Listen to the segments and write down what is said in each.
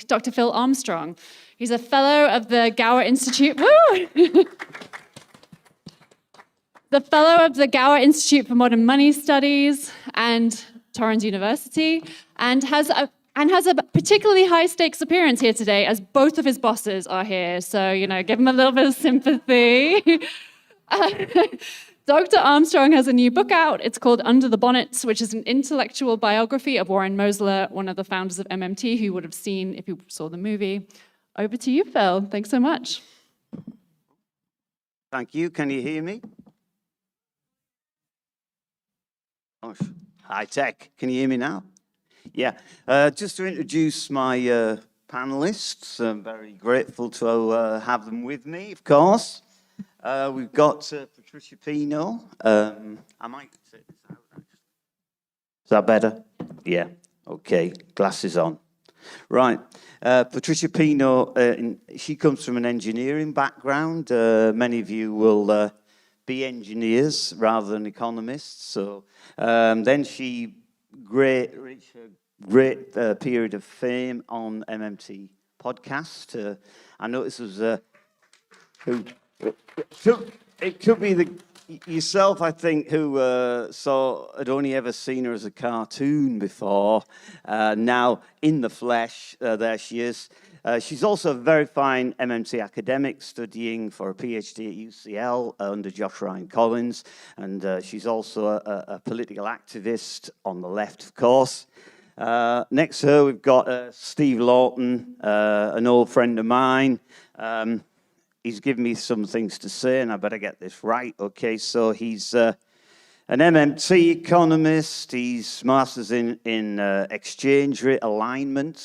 Dr. Phil Armstrong. He's a fellow of the Gower Institute. Woo! The fellow of the Gower Institute for Modern Money Studies and Torrens University, and has a particularly high-stakes appearance here today, as both of his bosses are here. So, give him a little bit of sympathy. Dr. Armstrong has a new book out. It's called Under the Bonnets, which is an intellectual biography of Warren Mosler, one of the founders of MMT, who you would have seen if you saw the movie. Over to you, Phil. Thanks so much. Thank you. Can you hear me? Oh, high tech. Can you hear me now? Yeah. Just to introduce my panelists, I'm very grateful to have them with me, of course. We've got Patricia Pino. I might take this out, actually. Is that better? Yeah. Okay. Glasses on. Right. Patricia Pino, she comes from an engineering background. Many of you will be engineers rather than economists. So then she reached a great period of fame on MMT Podcast. I noticed it was it could be yourself, I think, who had only ever seen her as a cartoon before. Now in the flesh, there she is. She's also a very fine MMT academic studying for a PhD at UCL under Josh Ryan Collins, and she's also a political activist on the left, of course. Next to her, we've got Steve Lawton, an old friend of mine. He's given me some things to say, and I better get this right. Okay, so he's an MMT economist. He's masters in exchange rate alignment,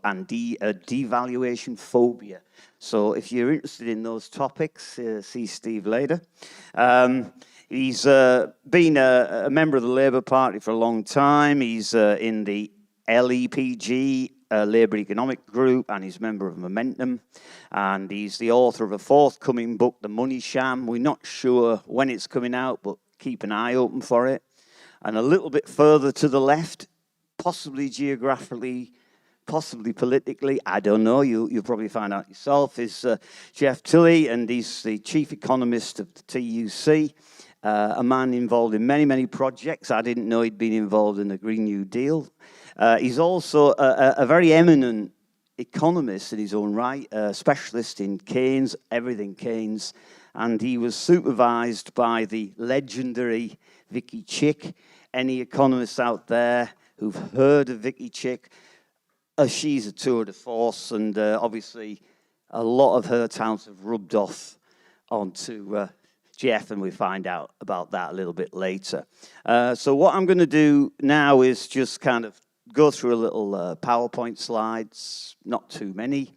and devaluation phobia. So if you're interested in those topics, see Steve later. He's been a member of the Labour Party for a long time. He's in the LEPG, Labour Economic Group, and he's a member of Momentum. And he's the author of a forthcoming book, The Money Sham. We're not sure when it's coming out, but keep an eye open for it. And a little bit further to the left, possibly geographically, possibly politically, I don't know, you'll probably find out yourself, is Geoff Tily, and he's the chief economist of the TUC, a man involved in many, many projects. I didn't know he'd been involved in the Green New Deal. He's also a very eminent economist in his own right, a specialist in Keynes, everything Keynes, and he was supervised by the legendary Vicky Chick. Any economists out there who've heard of Vicky Chick, she's a tour de force, and obviously a lot of her talents have rubbed off onto Geoff, and we find out about that a little bit later. So what I'm going to do now is just kind of go through a little PowerPoint slides, not too many,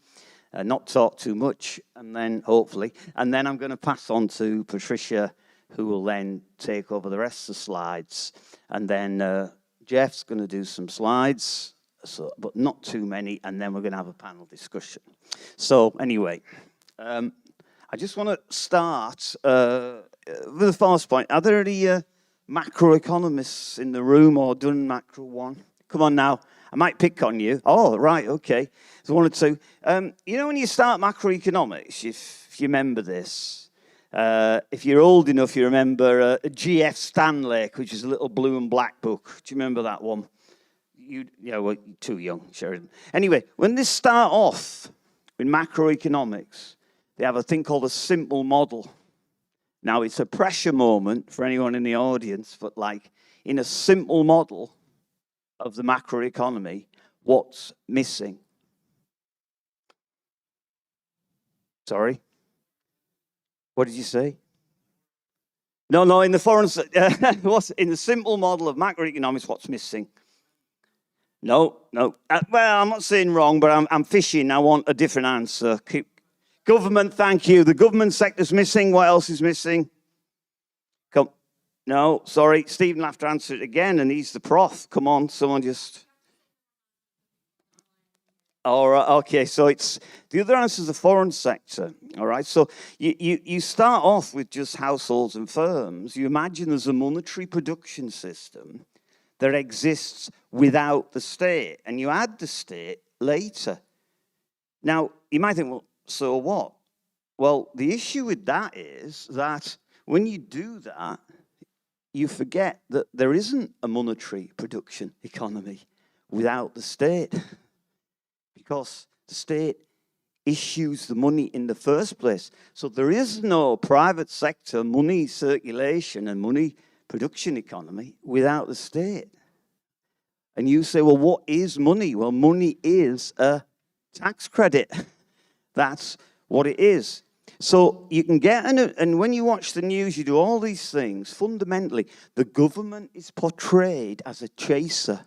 not talk too much, and then hopefully, and then I'm going to pass on to Patricia, who will then take over the rest of the slides, and then Geoff's going to do some slides, but not too many, and then we're going to have a panel discussion. So anyway, I just want to start with the first point. Are there any macroeconomists in the room or done macro one? Come on now, I might pick on you. Oh, right, okay. So one or two. You know when you start macroeconomics, if you remember this, if you're old enough, you remember G.F. Stanlake, which is a little blue and black book. Do you remember that one? Well, you're too young, Sheridan. Anyway, when they start off in macroeconomics, they have a thing called a simple model. Now, it's a pressure moment for anyone in the audience, but like in a simple model of the macroeconomy, what's missing? Sorry? What did you say? No, in the foreign, in the simple model of macroeconomics, what's missing? No. Well, I'm not saying wrong, but I'm fishing. I want a different answer. Government, thank you. The government sector's missing. What else is missing? Come. No, sorry. Stephen will have to answer it again, and he's the prof. Come on, someone just... All right, okay, so it's... The other answer is the foreign sector, all right? So you start off with just households and firms. You imagine there's a monetary production system that exists without the state, and you add the state later. Now, you might think, well, so what? Well, the issue with that is that when you do that, you forget that there isn't a monetary production economy without the state, because the state issues the money in the first place. So there is no private sector money circulation and money production economy without the state. And you say, well, what is money? Well, money is a tax credit. That's what it is. So you can get, and when you watch the news, you do all these things. Fundamentally, the government is portrayed as a chaser.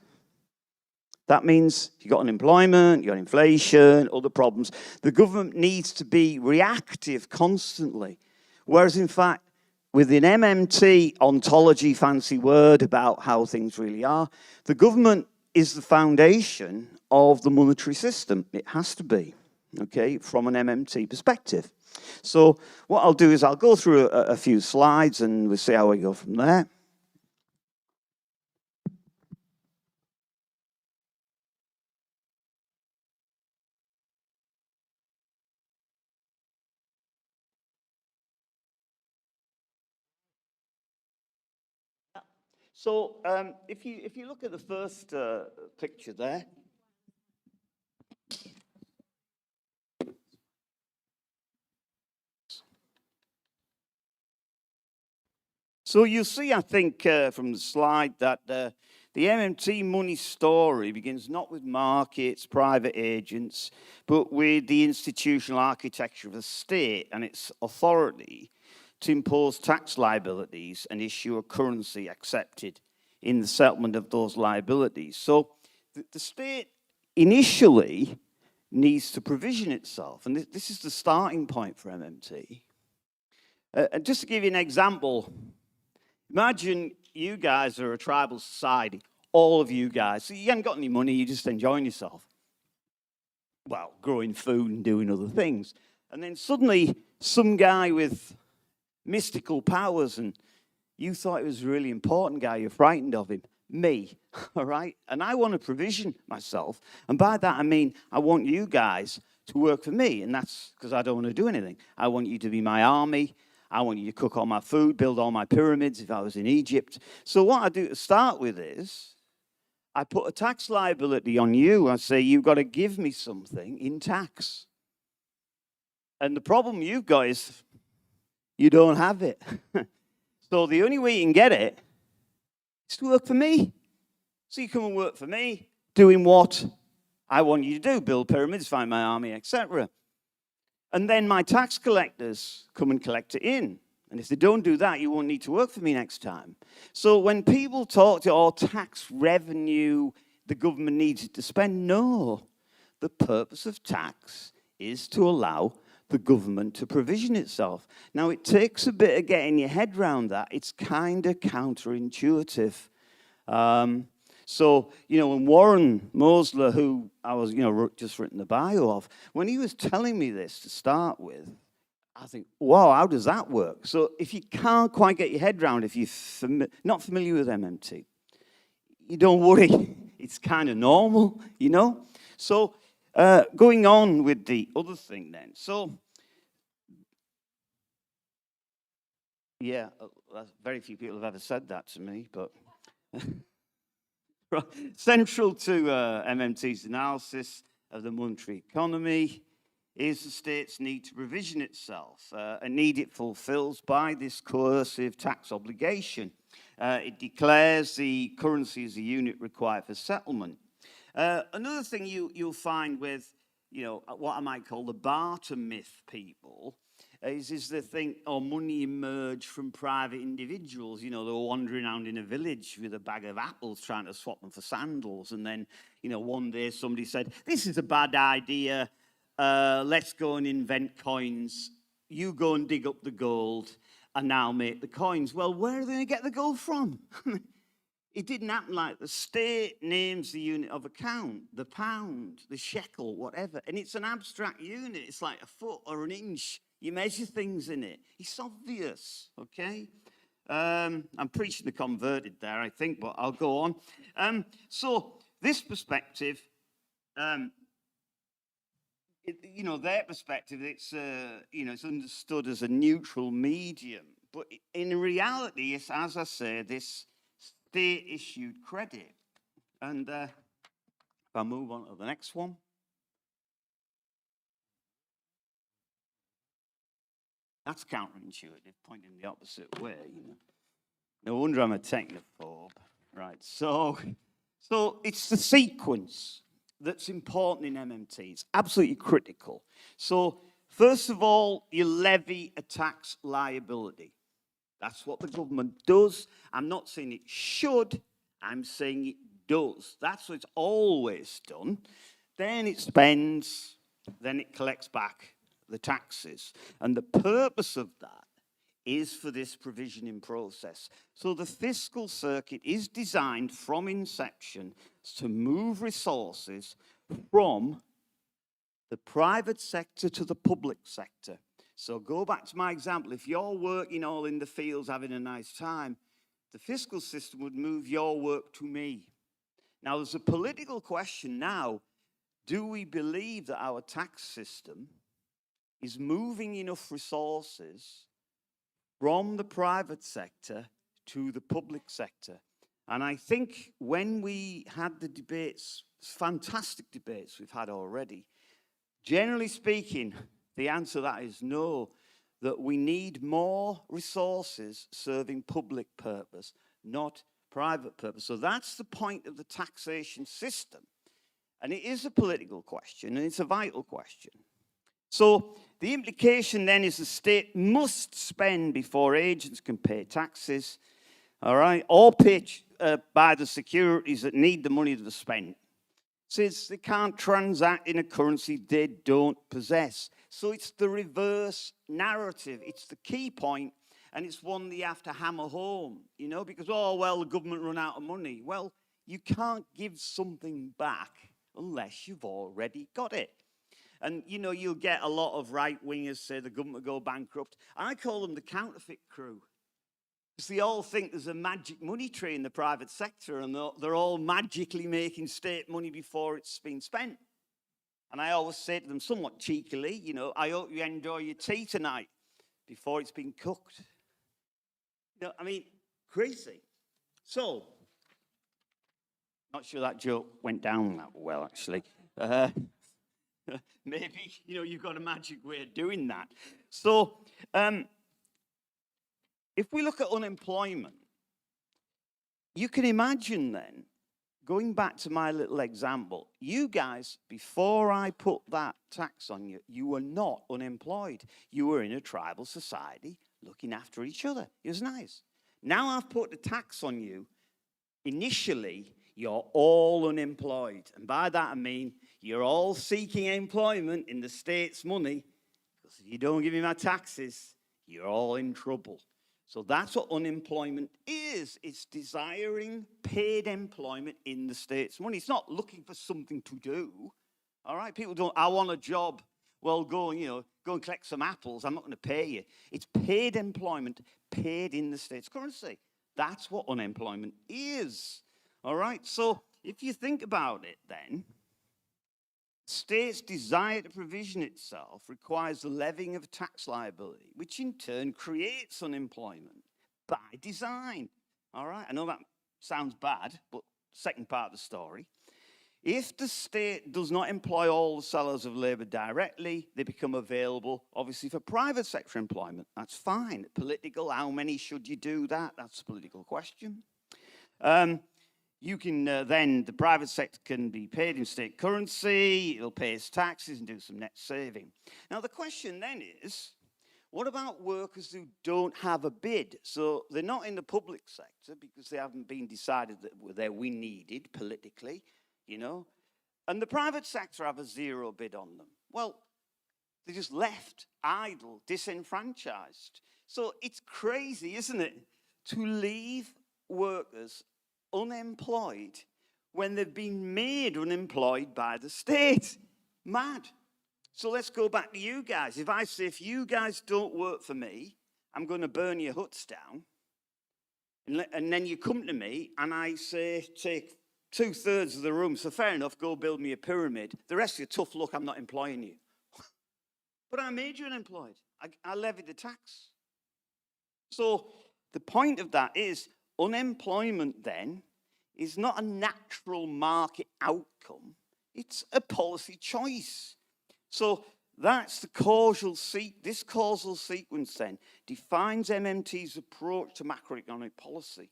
That means you've got unemployment, you've got inflation, other problems. The government needs to be reactive constantly. Whereas, in fact, with an MMT ontology, fancy word about how things really are, the government is the foundation of the monetary system. It has to be, okay, from an MMT perspective. So what I'll do is I'll go through a few slides and we'll see how we go from there. So if you look at the first picture there, so you see, I think, from the slide that the MMT money story begins not with markets, private agents, but with the institutional architecture of the state and its authority to impose tax liabilities and issue a currency accepted in the settlement of those liabilities. So the state initially needs to provision itself, and this is the starting point for MMT. And just to give you an example, imagine you guys are a tribal society, all of you guys. So you haven't got any money, you're just enjoying yourself. Well, growing food and doing other things. And then suddenly, some guy with mystical powers, and you thought he was a really important guy, you're frightened of him. Me, all right? And I want to provision myself. And by that, I mean, I want you guys to work for me. And that's because I don't want to do anything. I want you to be my army. I want you to cook all my food, build all my pyramids if I was in Egypt. So what I do to start with is, I put a tax liability on you. I say, you've got to give me something in tax. And the problem you've got is, you don't have it. So the only way you can get it is to work for me. So you come and work for me, doing what I want you to do, build pyramids, find my army, etc. And then my tax collectors come and collect it in. And if they don't do that, you won't need to work for me next time. So when people talk to tax revenue, the government needs it to spend, no. The purpose of tax is to allow the government to provision itself. Now, it takes a bit of getting your head around that. It's kind of counterintuitive. So, when Warren Mosler, who I was, just written the bio of, when he was telling me this to start with, I think, wow, how does that work? So if you can't quite get your head around, if you're not familiar with MMT, you don't worry. It's kind of normal, So going on with the other thing then. So, yeah, very few people have ever said that to me, but central to MMT's analysis of the monetary economy is the state's need to provision itself, a need it fulfills by this coercive tax obligation. It declares the currency as a unit required for settlement. Another thing you'll find with, what I might call the barter myth people is they think, money emerged from private individuals. They were wandering around in a village with a bag of apples trying to swap them for sandals. And then, one day somebody said, this is a bad idea. Let's go and invent coins. You go and dig up the gold and I'll make the coins. Well, where are they going to get the gold from? It didn't happen like the state names the unit of account, the pound, the shekel, whatever. And it's an abstract unit. It's like a foot or an inch. You measure things in it. It's obvious, okay? I'm preaching the converted there, I think, but I'll go on. So this perspective their perspective, it's it's understood as a neutral medium, but in reality, it's, as I say, this state-issued credit. And if I move on to the next one. That's counterintuitive, pointing the opposite way. No wonder I'm a technophobe. Right, so it's the sequence that's important in MMT. It's absolutely critical. So first of all, you levy a tax liability. That's what the government does. I'm not saying it should, I'm saying it does. That's what it's always done. Then it spends, then it collects back the taxes. And the purpose of that is for this provisioning process. So the fiscal circuit is designed from inception to move resources from the private sector to the public sector. So go back to my example. If you're working all in the fields having a nice time, the fiscal system would move your work to me. Now, there's a political question now. Do we believe that our tax system is moving enough resources from the private sector to the public sector? And I think when we had the debates, fantastic debates we've had already, generally speaking, the answer to that is no, that we need more resources serving public purpose, not private purpose. So that's the point of the taxation system. And it is a political question, and it's a vital question. So the implication then is the state must spend before agents can pay taxes, all right, or pay by the securities that need the money to spend. Since they can't transact in a currency they don't possess. So it's the reverse narrative. It's the key point, and it's one that you have to hammer home, because, the government run out of money. Well, you can't give something back unless you've already got it. And, you'll get a lot of right-wingers say the government will go bankrupt. I call them the counterfeit crew. Because they all think there's a magic money tree in the private sector, and they're all magically making state money before it's been spent. And I always say to them, somewhat cheekily, I hope you enjoy your tea tonight before it's been cooked. Crazy. So, not sure that joke went down that well, actually. Maybe, you've got a magic way of doing that. So, if we look at unemployment, you can imagine then, going back to my little example, you guys, before I put that tax on you, you were not unemployed. You were in a tribal society looking after each other. It was nice. Now I've put the tax on you, initially, you're all unemployed. And by that I mean you're all seeking employment in the state's money, because if you don't give me my taxes, you're all in trouble. So that's what unemployment is. It's desiring paid employment in the state's money. It's not looking for something to do. All right? People don't, I want a job. Well, go and collect some apples. I'm not going to pay you. It's paid employment, paid in the state's currency. That's what unemployment is. All right? So if you think about it then, state's desire to provision itself requires the levying of tax liability, which in turn creates unemployment by design. All right? I know that sounds bad, but second part of the story. If the state does not employ all the sellers of labor directly, they become available, obviously, for private sector employment. That's fine. Political, how many should you do that? That's a political question. You can then, the private sector can be paid in state currency, it'll pay its taxes and do some net saving. Now, the question then is, what about workers who don't have a bid? So they're not in the public sector because they haven't been decided that we needed politically, and the private sector have a zero bid on them. Well, they're just left idle, disenfranchised. So it's crazy, isn't it, to leave workers unemployed when they've been made unemployed by the state. Mad. So let's go back to you guys. If I say, if you guys don't work for me, I'm going to burn your huts down. And then you come to me and I say, take 2/3 of the room. So fair enough, go build me a pyramid. The rest of you, tough luck, I'm not employing you. but I made you unemployed. I levied the tax. So the point of that is unemployment then is not a natural market outcome. It's a policy choice. So that's the this causal sequence then defines MMT's approach to macroeconomic policy,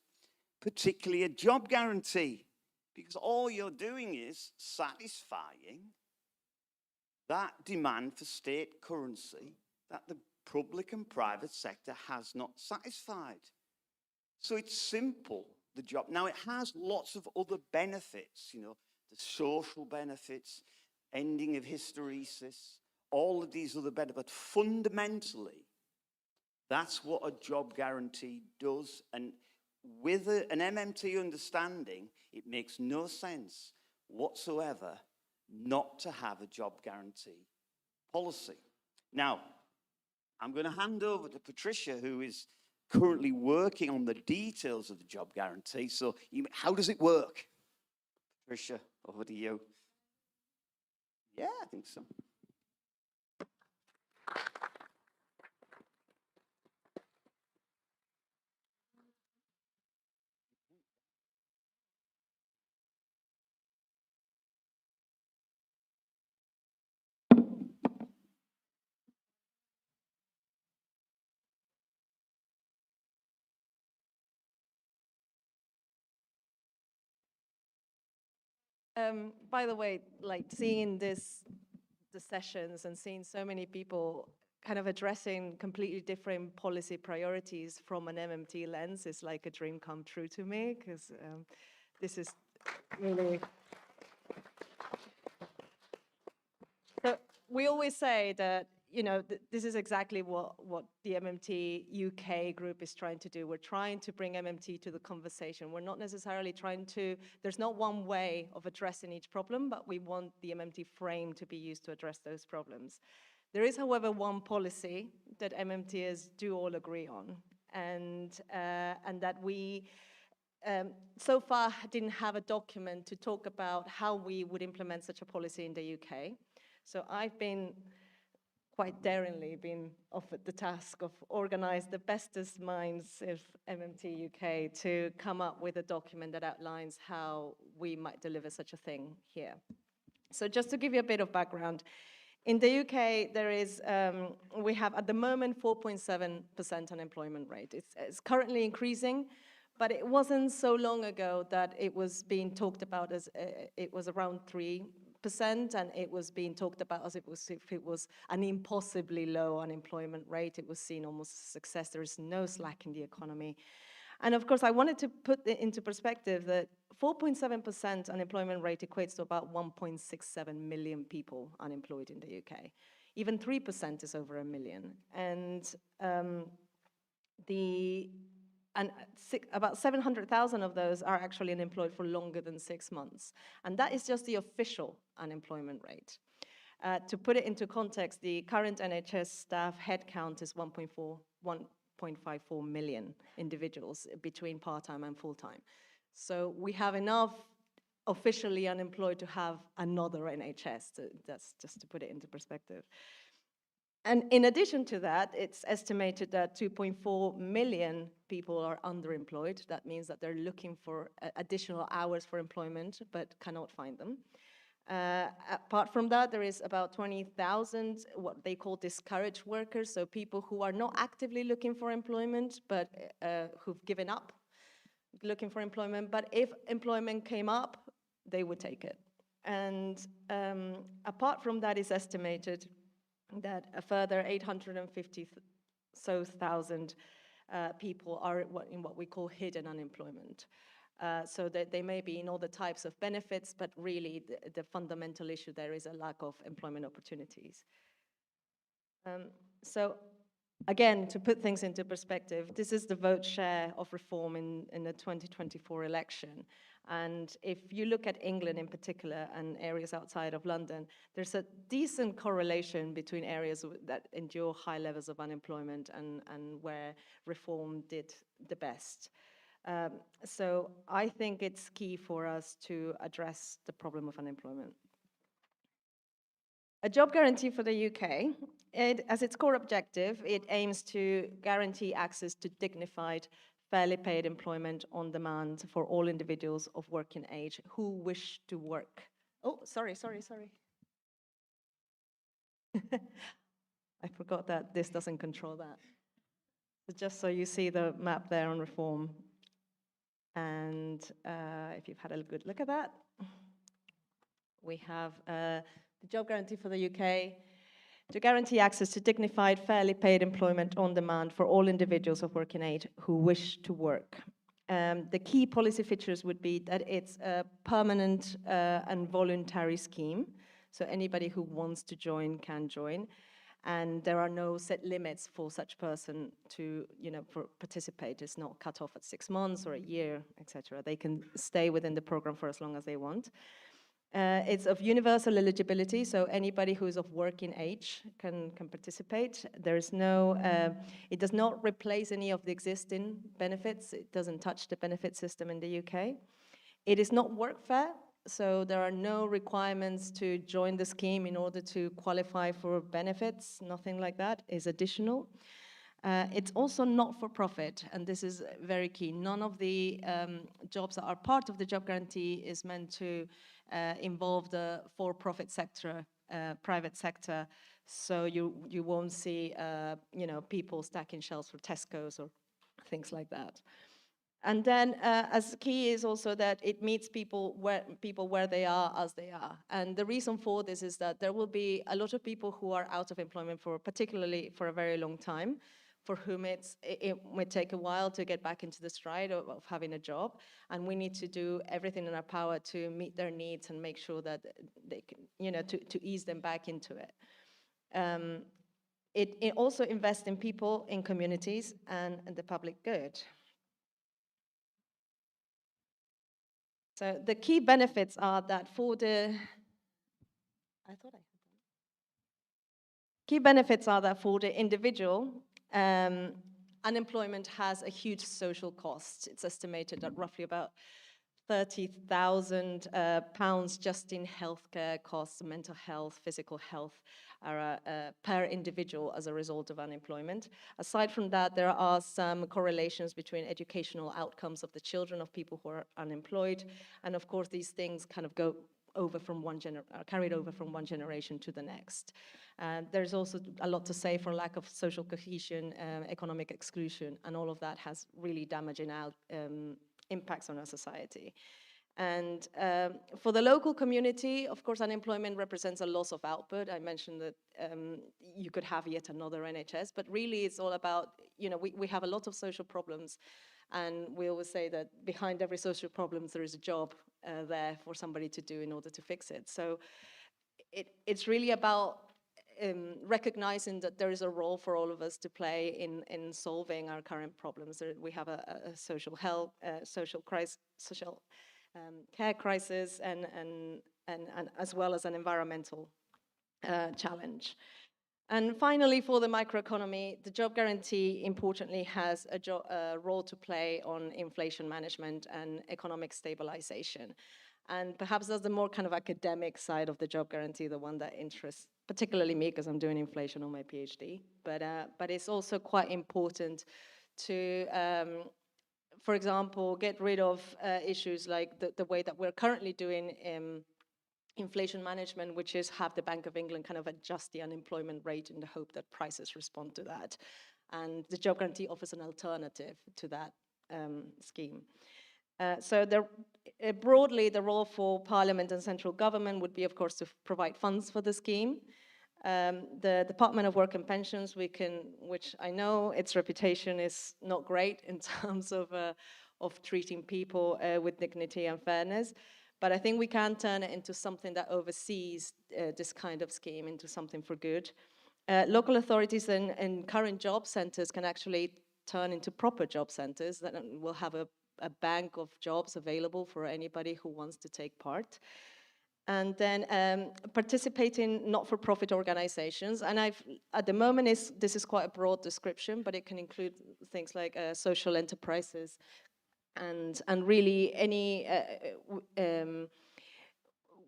particularly a job guarantee, because all you're doing is satisfying that demand for state currency that the public and private sector has not satisfied. So it's simple, the job. Now, it has lots of other benefits, the social benefits, ending of hysteresis, all of these other benefits. But fundamentally, that's what a job guarantee does. And with an MMT understanding, it makes no sense whatsoever not to have a job guarantee policy. Now, I'm going to hand over to Patricia, who is currently working on the details of the job guarantee. So how does it work? Patricia, over to you. Yeah, I think so. By the way, like seeing the sessions and seeing so many people kind of addressing completely different policy priorities from an MMT lens is like a dream come true to me, because this is really... So we always say that, this is exactly what the MMT UK group is trying to do. We're trying to bring MMT to the conversation. We're not necessarily there's not one way of addressing each problem, but we want the MMT frame to be used to address those problems. There is, however, one policy that MMTers do all agree on, and that we so far didn't have a document to talk about how we would implement such a policy in the UK. So I've been quite daringly been offered the task of organize the bestest minds of MMT UK to come up with a document that outlines how we might deliver such a thing here. So just to give you a bit of background, in the UK, there is, we have at the moment 4.7% unemployment rate. It's currently increasing, but it wasn't so long ago that it was being talked about as, it was around 3%, and it was being talked about as if it was an impossibly low unemployment rate. It was seen almost as a success. There is no slack in the economy. And of course, I wanted to put it into perspective that 4.7% unemployment rate equates to about 1.67 million people unemployed in the UK. Even 3% is over 1 million. And about 700,000 of those are actually unemployed for longer than 6 months. And that is just the official unemployment rate. To put it into context, the current NHS staff headcount is 1.54 million individuals between part-time and full-time. So we have enough officially unemployed to have another NHS. So that's just to put it into perspective. And in addition to that, it's estimated that 2.4 million people are underemployed. That means that they're looking for additional hours for employment, but cannot find them. Apart from that, there is about 20,000 what they call discouraged workers, so people who are not actively looking for employment, but who've given up looking for employment. But if employment came up, they would take it. And apart from that, it's estimated that a further 850,000 people are in what we call hidden unemployment. So that they may be in all the types of benefits, but really the fundamental issue there is a lack of employment opportunities. So again, to put things into perspective, this is the vote share of reform in the 2024 election. And if you look at England in particular and areas outside of London, there's a decent correlation between areas that endure high levels of unemployment and where reform did the best. So I think it's key for us to address the problem of unemployment. A job guarantee for the UK as its core objective, it aims to guarantee access to dignified, fairly paid employment on demand for all individuals of working age who wish to work. Oh, sorry. I forgot that this doesn't control that. So just so you see the map there on reform. And if you've had a good look at that, we have the job guarantee for the UK to guarantee access to dignified, fairly paid employment on demand for all individuals of working age who wish to work. The key policy features would be that it's a permanent and voluntary scheme, so anybody who wants to join can join, and there are no set limits for such person to, for participate. It's not cut off at 6 months or a year, etc. They can stay within the program for as long as they want. It's of universal eligibility, so anybody who is of working age can participate. There is no, it does not replace any of the existing benefits. It doesn't touch the benefit system in the UK. It is not workfare, so there are no requirements to join the scheme in order to qualify for benefits. Nothing like that is additional. It's also not for profit, and this is very key. None of the jobs that are part of the job guarantee is meant to involve the for-profit sector, private sector. So you won't see people stacking shelves for Tesco's or things like that. And then as key is also that it meets people where they are as they are. And the reason for this is that there will be a lot of people who are out of employment particularly for a very long time, for whom it might take a while to get back into the stride of having a job. And we need to do everything in our power to meet their needs and make sure that they can, to ease them back into it. It also invests in people, in communities, and the public good. So the key benefits are that key benefits are that for the individual, unemployment has a huge social cost. It's estimated at roughly about £30,000 just in healthcare costs, mental health, physical health, per individual as a result of unemployment. Aside from that, there are some correlations between educational outcomes of the children of people who are unemployed, and of course these things kind of go over from carried over from one generation to the next. There's also a lot to say for lack of social cohesion, economic exclusion, and all of that has really damaging impacts on our society. And for the local community, of course, unemployment represents a loss of output. I mentioned that you could have yet another NHS, but really it's all about, we have a lot of social problems, and we always say that behind every social problem there is a job there for somebody to do in order to fix it. So it's really about recognizing that there is a role for all of us to play in solving our current problems. We have a social health, social care crisis, and as well as an environmental challenge. And finally, for the microeconomy, the job guarantee, importantly, has a role to play on inflation management and economic stabilization. And perhaps that's the more kind of academic side of the job guarantee, the one that interests particularly me, because I'm doing inflation on my PhD. But it's also quite important to, for example, get rid of issues like the way that we're currently doing inflation management, which is have the Bank of England kind of adjust the unemployment rate in the hope that prices respond to that. And the job guarantee offers an alternative to that scheme. So broadly, the role for Parliament and central government would be, of course, to provide funds for the scheme. The Department of Work and Pensions, which I know its reputation is not great in terms of treating people with dignity and fairness, but I think we can turn it into something that oversees this kind of scheme into something for good. Local authorities and current job centres can actually turn into proper job centres that will have a bank of jobs available for anybody who wants to take part. And then participating not-for-profit organizations. And at the moment, this is quite a broad description, but it can include things like social enterprises and really any,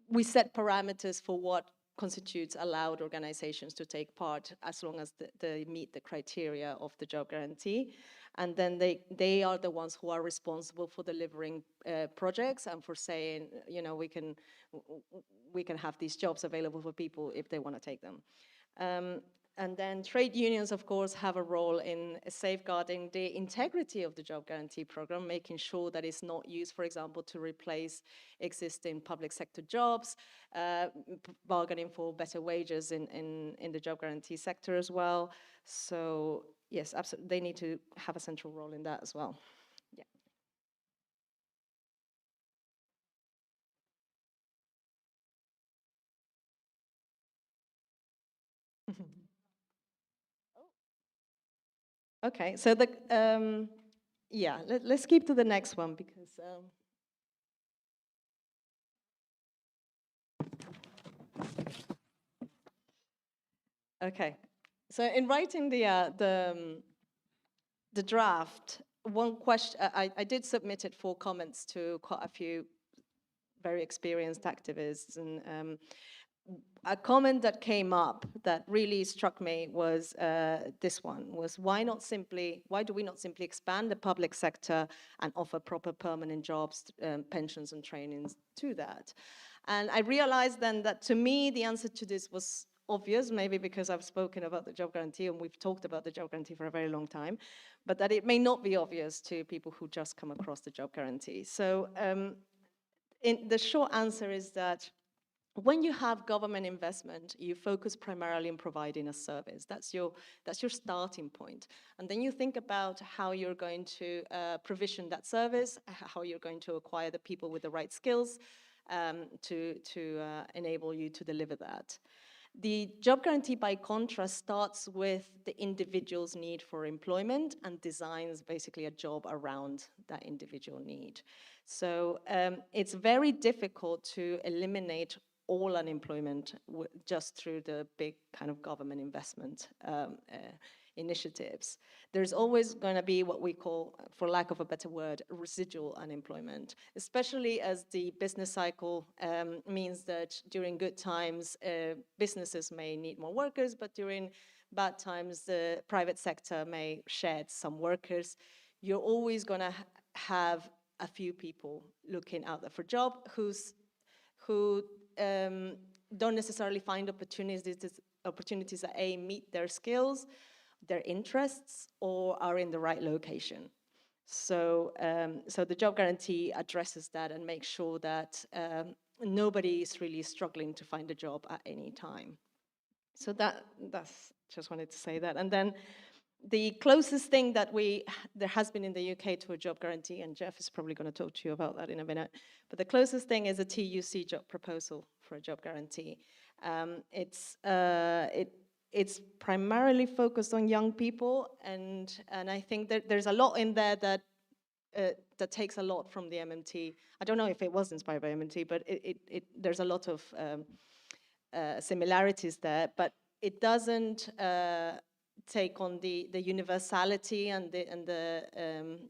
we set parameters for what constitutes allowed organizations to take part as long as they meet the criteria of the job guarantee. And then they are the ones who are responsible for delivering projects and for saying, you know, we can have these jobs available for people if they want to take them. And then trade unions, of course, have a role in safeguarding the integrity of the job guarantee program, making sure that it's not used, for example, to replace existing public sector jobs, bargaining for better wages in the job guarantee sector as well. So yes, absolutely, they need to have a central role in that as well. Yeah. Okay, so yeah, let's keep to the next one because okay. So in writing the draft, one question I did submit it for comments to quite a few very experienced activists, and a comment that came up that really struck me was this one, was why do we not simply expand the public sector and offer proper permanent jobs, pensions and trainings to that? And I realized then that to me, the answer to this was obvious, maybe because I've spoken about the job guarantee and we've talked about the job guarantee for a very long time, but that it may not be obvious to people who just come across the job guarantee. So the short answer is that when you have government investment, you focus primarily on providing a service. That's your starting point. And then you think about how you're going to provision that service, how you're going to acquire the people with the right skills to enable you to deliver that. The job guarantee, by contrast, starts with the individual's need for employment and designs basically a job around that individual need. So it's very difficult to eliminate all unemployment just through the big kind of government investment initiatives. There's always going to be what we call, for lack of a better word, residual unemployment, especially as the business cycle means that during good times, businesses may need more workers, but during bad times, the private sector may shed some workers. You're always going to have a few people looking out there for job who don't necessarily find opportunities that A, meet their skills, their interests, or are in the right location. So, so the job guarantee addresses that and makes sure that nobody is really struggling to find a job at any time. So that's just wanted to say that. And then the closest thing that there has been in the UK to a job guarantee, and Geoff is probably going to talk to you about that in a minute, but the closest thing is a TUC job proposal for a job guarantee. It's primarily focused on young people, and I think that there's a lot in there that takes a lot from the MMT. I don't know if it was inspired by MMT, but there's a lot of similarities there, but it doesn't take on the universality and the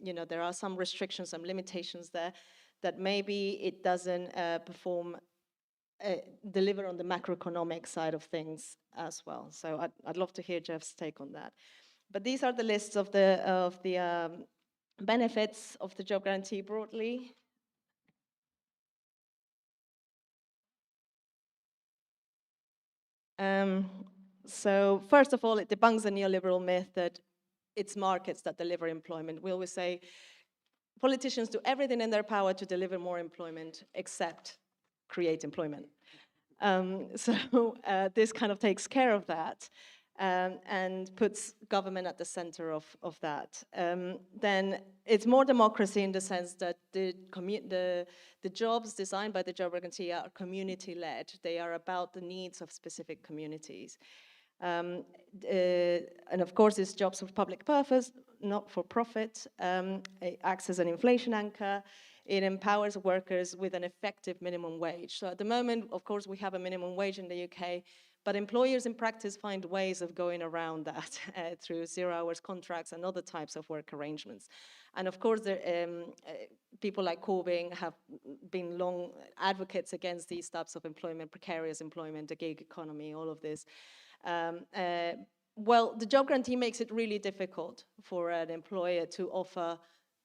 you know, there are some restrictions, some limitations there that maybe it doesn't deliver on the macroeconomic side of things as well. So I'd love to hear Geoff's take on that. But these are the lists of the benefits of the job guarantee broadly. So first of all, it debunks the neoliberal myth that it's markets that deliver employment. We always say politicians do everything in their power to deliver more employment except create employment. So this kind of takes care of that and puts government at the center of that. Then it's more democracy in the sense that the jobs designed by the job guarantee are community-led. They are about the needs of specific communities. And of course, it's jobs of public purpose, not for profit. It acts as an inflation anchor. It empowers workers with an effective minimum wage. So at the moment, of course, we have a minimum wage in the UK, But employers in practice find ways of going around that through 0 hours contracts and other types of work arrangements. And of course, people like Corbyn have been long advocates against these types of employment, precarious employment, the gig economy, all of this. Well, the job guarantee makes it really difficult for an employer to offer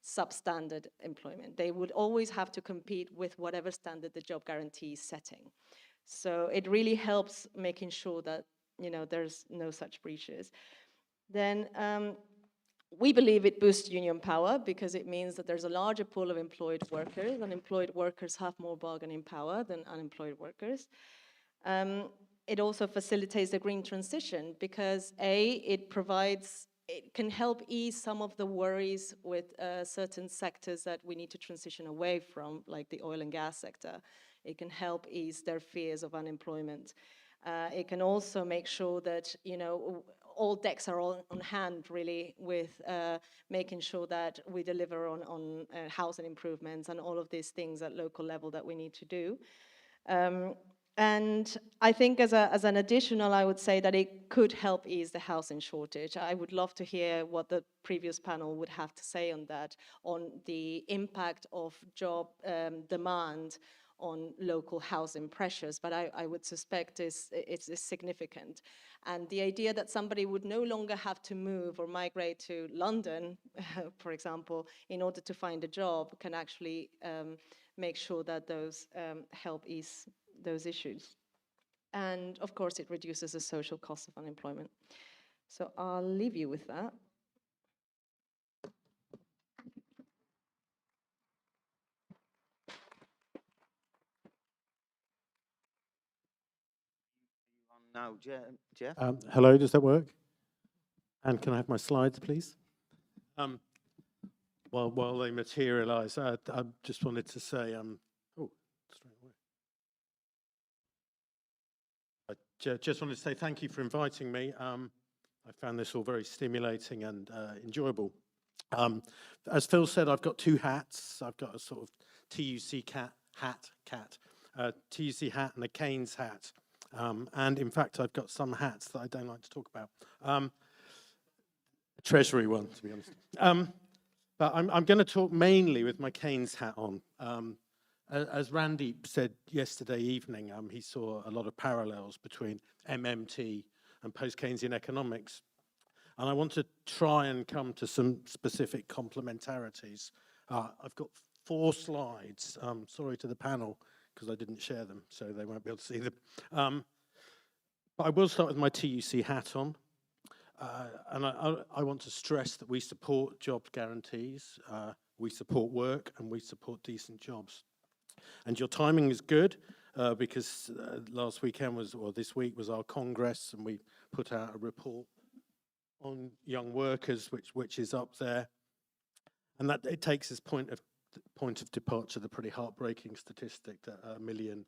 substandard employment. They would always have to compete with whatever standard the job guarantee is setting. So it really helps making sure that, you know, there's no such breaches. Then we believe it boosts union power because it means that there's a larger pool of employed workers. Unemployed workers have more bargaining power than unemployed workers. It also facilitates the green transition because it can help ease some of the worries with certain sectors that we need to transition away from, like the oil and gas sector. It can help ease their fears of unemployment. It can also make sure that, you know, all decks are on hand, really, with making sure that we deliver on housing improvements and all of these things at local level that we need to do. And I think as an additional, I would say that it could help ease the housing shortage. I would love to hear what the previous panel would have to say on that, on the impact of job demand on local housing pressures, but I would suspect it's significant. And the idea that somebody would no longer have to move or migrate to London, for example, in order to find a job can actually make sure that those help ease those issues. And of course, it reduces the social cost of unemployment. So I'll leave you with that. Now, Geoff? Hello, does that work? And can I have my slides, please? While they materialize, I just wanted to say, straight away. I just wanted to say thank you for inviting me. I found this all very stimulating and enjoyable. As Phil said, I've got two hats. I've got a sort of TUC hat, TUC hat and a Keynes hat. And in fact, I've got some hats that I don't like to talk about. A treasury one, to be honest. But I'm going to talk mainly with my Keynes hat on. As Randy said yesterday evening, he saw a lot of parallels between MMT and post-Keynesian economics. And I want to try and come to some specific complementarities. I've got 4 slides. Sorry to the panel, because I didn't share them, so they won't be able to see them. But I will start with my TUC hat on. And I want to stress that we support job guarantees, we support work, and we support decent jobs. And your timing is good, because last weekend this week was our Congress, and we put out a report on young workers, which is up there. And that it takes as point of departure the pretty heartbreaking statistic that 1 million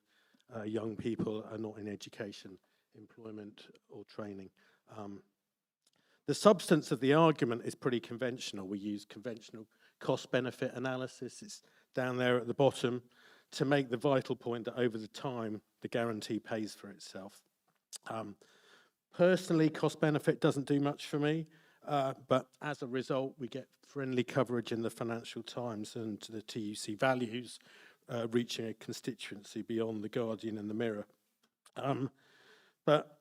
young people are not in education, employment, or training. The substance of the argument is pretty conventional. We use conventional cost-benefit analysis. It's down there at the bottom to make the vital point that over the time, the guarantee pays for itself. Personally, cost-benefit doesn't do much for me, but as a result, we get friendly coverage in the Financial Times and the TUC values reaching a constituency beyond the Guardian and the Mirror. But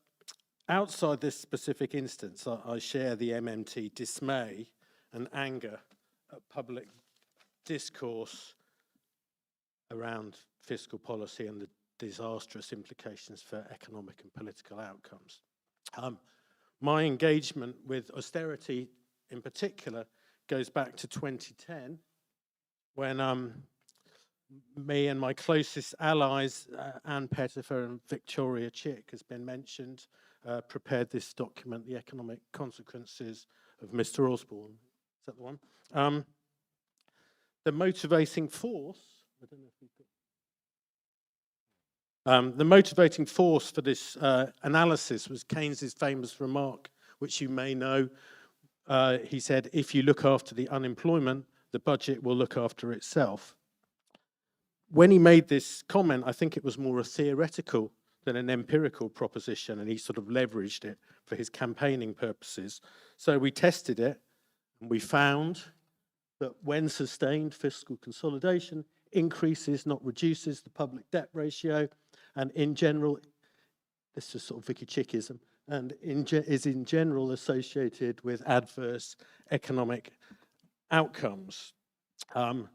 outside this specific instance, I share the MMT dismay and anger at public discourse around fiscal policy and the disastrous implications for economic and political outcomes. My engagement with austerity in particular goes back to 2010, when me and my closest allies, Anne Pettifer and Victoria Chick, has been mentioned, prepared this document, The Economic Consequences of Mr. Osborne. Is that the one? The motivating force, I don't know if we've got... the motivating force for this analysis was Keynes's famous remark, which you may know. He said, if you look after the unemployment, the budget will look after itself. When he made this comment, I think it was more a theoretical than an empirical proposition, and he sort of leveraged it for his campaigning purposes. So we tested it, and we found that when sustained, fiscal consolidation increases, not reduces, the public debt ratio, and in general, this is sort of Vicky Chickism, and is in general associated with adverse economic outcomes. And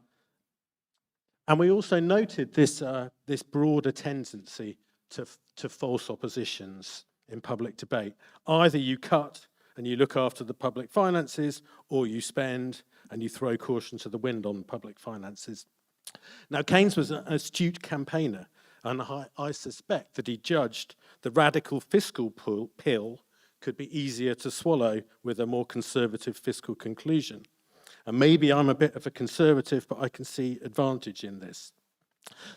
we also noted this broader tendency to false oppositions in public debate. Either you cut and you look after the public finances, or you spend and you throw caution to the wind on public finances. Now, Keynes was an astute campaigner, and I suspect that he judged the radical fiscal pill could be easier to swallow with a more conservative fiscal conclusion. And maybe I'm a bit of a conservative, but I can see advantage in this.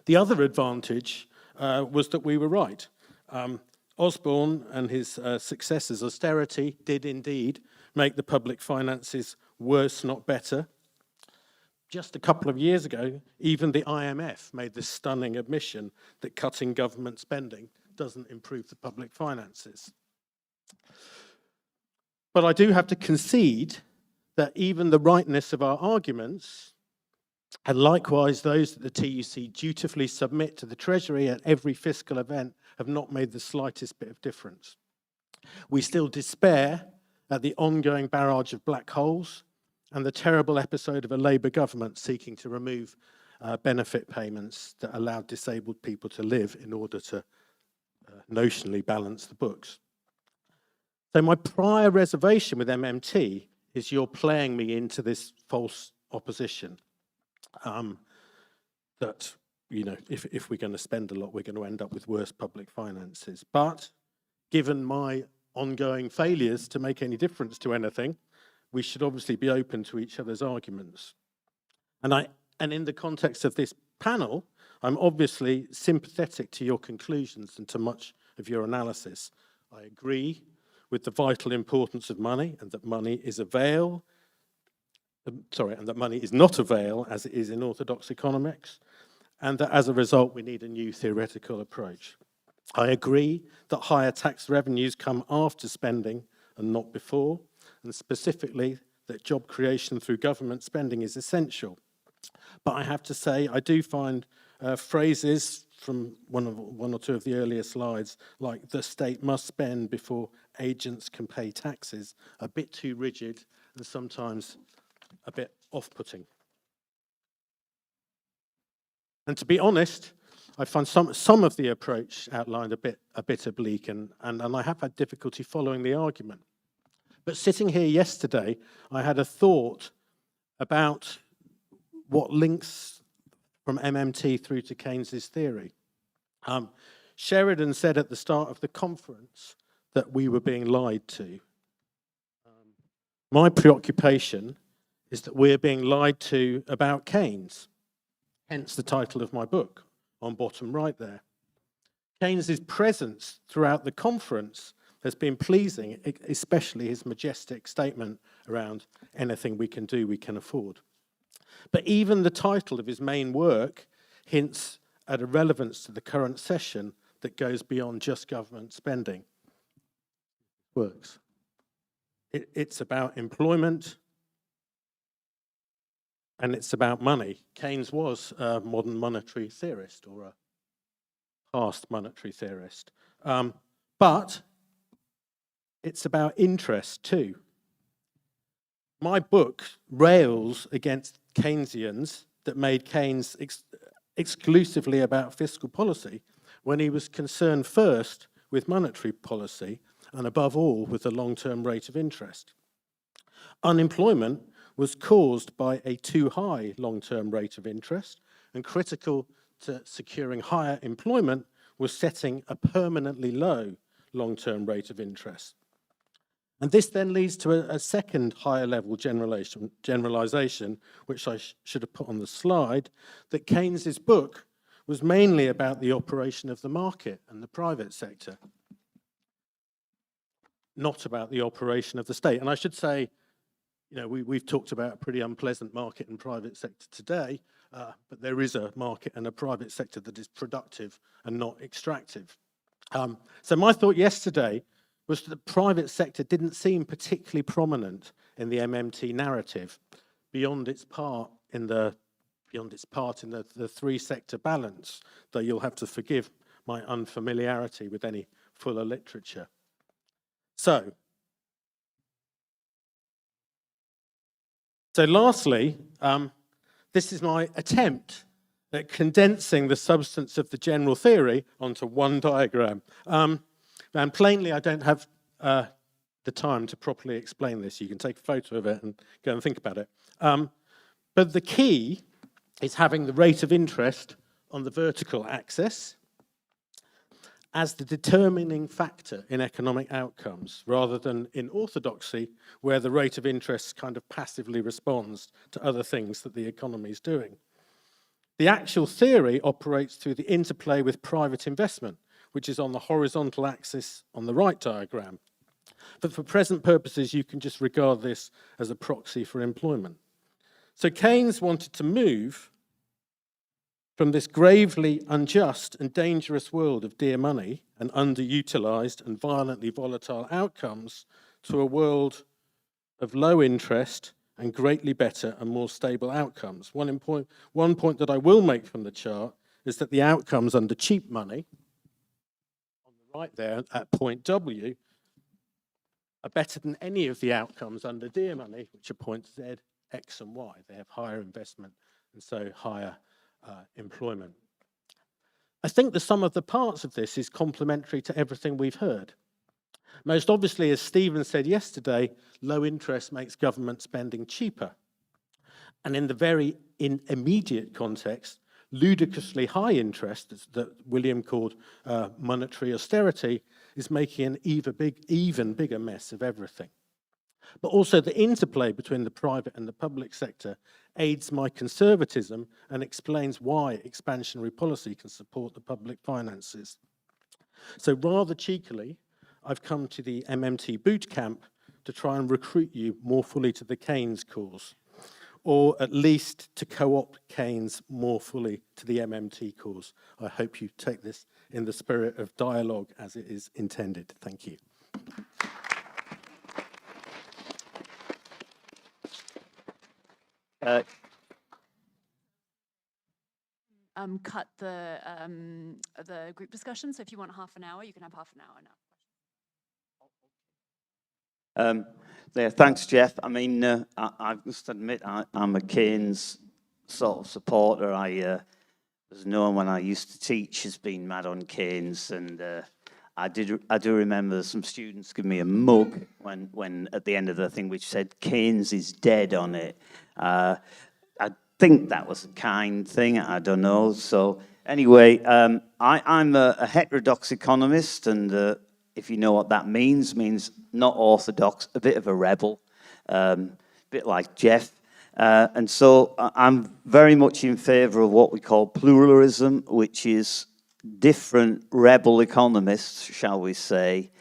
The other advantage was that we were right. Osborne and his successors, austerity, did indeed make the public finances worse, not better. Just a couple of years ago, even the IMF made the stunning admission that cutting government spending doesn't improve the public finances. But I do have to concede that even the rightness of our arguments, and likewise those that the TUC dutifully submit to the Treasury at every fiscal event, have not made the slightest bit of difference. We still despair at the ongoing barrage of black holes and the terrible episode of a Labour government seeking to remove benefit payments that allowed disabled people to live in order to notionally balance the books. So my prior reservation with MMT is you're playing me into this false opposition. That, you know, if we're going to spend a lot, we're going to end up with worse public finances. But given my ongoing failures to make any difference to anything, we should obviously be open to each other's arguments. And in the context of this panel, I'm obviously sympathetic to your conclusions and to much of your analysis. I agree with the vital importance of money, and that money is and that money is not a veil, as it is in orthodox economics, and that as a result we need a new theoretical approach. I agree that higher tax revenues come after spending and not before, and specifically that job creation through government spending is essential. But I have to say, I do find phrases from one or two of the earlier slides, like the state must spend before agents can pay taxes, a bit too rigid and sometimes a bit off-putting. And to be honest, I find some of the approach outlined a bit oblique, and I have had difficulty following the argument. But sitting here yesterday, I had a thought about what links from MMT through to Keynes's theory. Sheridan said at the start of the conference that we were being lied to. My preoccupation is that we're being lied to about Keynes, hence the title of my book, on bottom right there. Keynes's presence throughout the conference has been pleasing, especially his majestic statement around anything we can do, we can afford. But even the title of his main work hints at a relevance to the current session that goes beyond just government spending. Works. It's about employment, and it's about money. Keynes was a modern monetary theorist, or a past monetary theorist. But it's about interest too. My book rails against Keynesians that made Keynes exclusively about fiscal policy when he was concerned first with monetary policy and above all with the long-term rate of interest. Unemployment was caused by a too high long-term rate of interest, and critical to securing higher employment was setting a permanently low long-term rate of interest. And this then leads to a second higher level generalization, which I should have put on the slide, that Keynes's book was mainly about the operation of the market and the private sector, not about the operation of the state. And I should say, you know, we've talked about a pretty unpleasant market and private sector today, but there is a market and a private sector that is productive and not extractive. So my thought yesterday was that the private sector didn't seem particularly prominent in the MMT narrative beyond its part in the three-sector balance, though you'll have to forgive my unfamiliarity with any fuller literature. So lastly, this is my attempt at condensing the substance of the general theory onto one diagram. And plainly, I don't have the time to properly explain this. You can take a photo of it and go and think about it. But the key is having the rate of interest on the vertical axis as the determining factor in economic outcomes, rather than in orthodoxy, where the rate of interest kind of passively responds to other things that the economy is doing. The actual theory operates through the interplay with private investment, which is on the horizontal axis on the right diagram. But for present purposes, you can just regard this as a proxy for employment. So Keynes wanted to move from this gravely unjust and dangerous world of dear money and underutilized and violently volatile outcomes to a world of low interest and greatly better and more stable outcomes. One point that I will make from the chart is that the outcomes under cheap money, on the right there at point W, are better than any of the outcomes under dear money, which are points Z, X and Y. They have higher investment and so higher employment. I think the sum of the parts of this is complementary to everything we've heard. Most obviously, as Stephen said yesterday, low interest makes government spending cheaper. And in the very immediate context, ludicrously high interest that William called monetary austerity is making an even bigger mess of everything. But also the interplay between the private and the public sector aids my conservatism and explains why expansionary policy can support the public finances. So rather cheekily, I've come to the MMT boot camp to try and recruit you more fully to the Keynes cause, or at least to co-opt Keynes more fully to the MMT cause. I hope you take this in the spirit of dialogue as it is intended. Thank you. Cut the group discussion. So if you want half an hour, you can have half an hour now. Yeah, thanks, Geoff. I mean, I must admit, I'm a Keynes sort of supporter. I was known when I used to teach as being mad on Keynes, and I do remember some students give me a mug when at the end of the thing which said Keynes is dead on it. I think that was a kind thing. I don't know. So anyway, I'm a heterodox economist, and if you know what that means not orthodox, a bit of a rebel, a bit like Geoff. And so I'm very much in favour of what we call pluralism, which is different rebel economists, shall we say,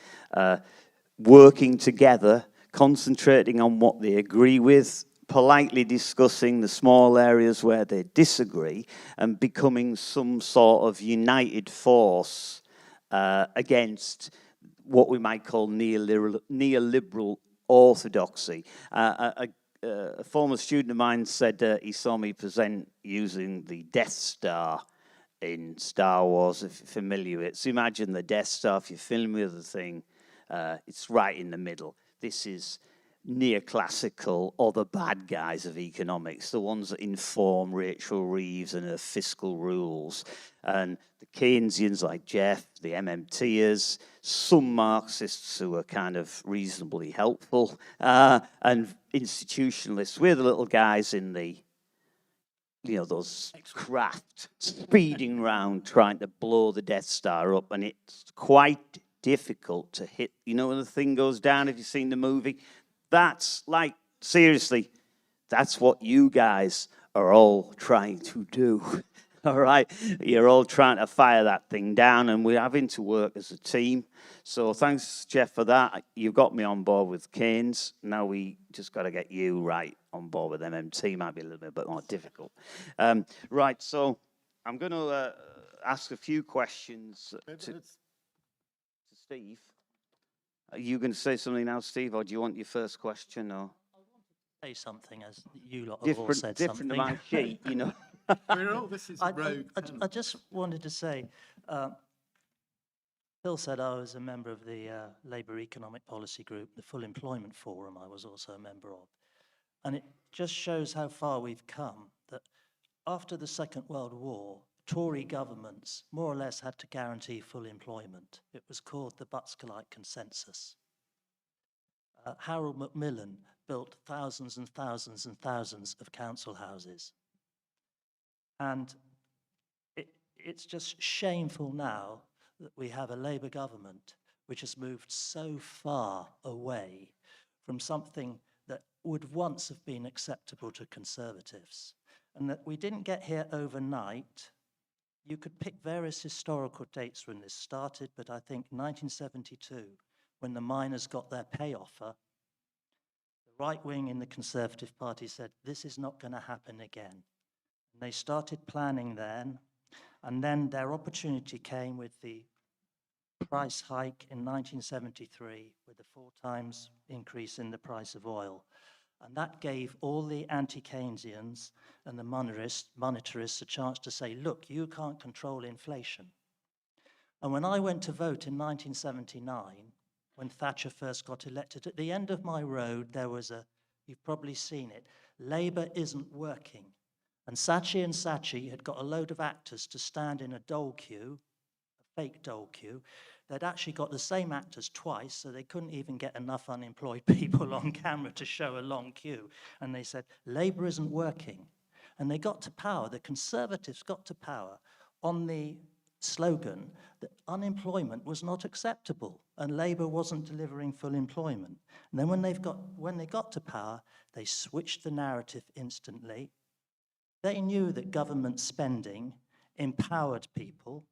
working together, concentrating on what they agree with, politely discussing the small areas where they disagree, and becoming some sort of united force against what we might call neoliberal orthodoxy. A former student of mine said he saw me present using the Death Star in Star Wars, if you're familiar with it. So imagine the Death Star, if you're familiar with the thing, it's right in the middle. This is neoclassical, or the bad guys of economics, the ones that inform Rachel Reeves and her fiscal rules. And the Keynesians like Geoff, the MMTers, some Marxists who are kind of reasonably helpful, and institutionalists. We're the little guys in the, those craft speeding around trying to blow the Death Star up, and it's quite difficult to hit. You know when the thing goes down, if you've seen the movie? That's like, seriously, that's what you guys are all trying to do, all right? You're all trying to fire that thing down, and we're having to work as a team. So thanks, Geoff, for that. You've got me on board with Keynes. Now we just got to get you right on board with MMT. Might be a little bit more difficult. Right, so I'm going to ask a few questions. Steve. Are you going to say something now, Steve, or do you want your first question? Or Say something, as you lot have all said different something. about sheet, you know. We're all, this is rogue. I just wanted to say, Phil said I was a member of the Labour Economic Policy Group, the Full Employment Forum I was also a member of. And it just shows how far we've come, that after the Second World War, Tory governments more or less had to guarantee full employment. It was called the Butskelite Consensus. Harold Macmillan built thousands and thousands and thousands of council houses. And it's just shameful now that we have a Labour government which has moved so far away from something that would once have been acceptable to Conservatives, and that we didn't get here overnight. You could pick various historical dates when this started, but I think 1972, when the miners got their pay offer, the right wing in the Conservative Party said, this is not going to happen again. And they started planning then, and then their opportunity came with the price hike in 1973, with a 4 times increase in the price of oil. And that gave all the anti-Keynesians and the monetarists a chance to say, look, you can't control inflation. And when I went to vote in 1979, when Thatcher first got elected, at the end of my road, there was you've probably seen it, Labour isn't working. And Saatchi and Saatchi had got a load of actors to stand in a dole queue, a fake dole queue. They'd actually got the same actors twice, so they couldn't even get enough unemployed people on camera to show a long queue. And they said, Labour isn't working. And they got to power, the Conservatives got to power on the slogan that unemployment was not acceptable and Labour wasn't delivering full employment. And then when they got to power, they switched the narrative instantly. They knew that government spending empowered people.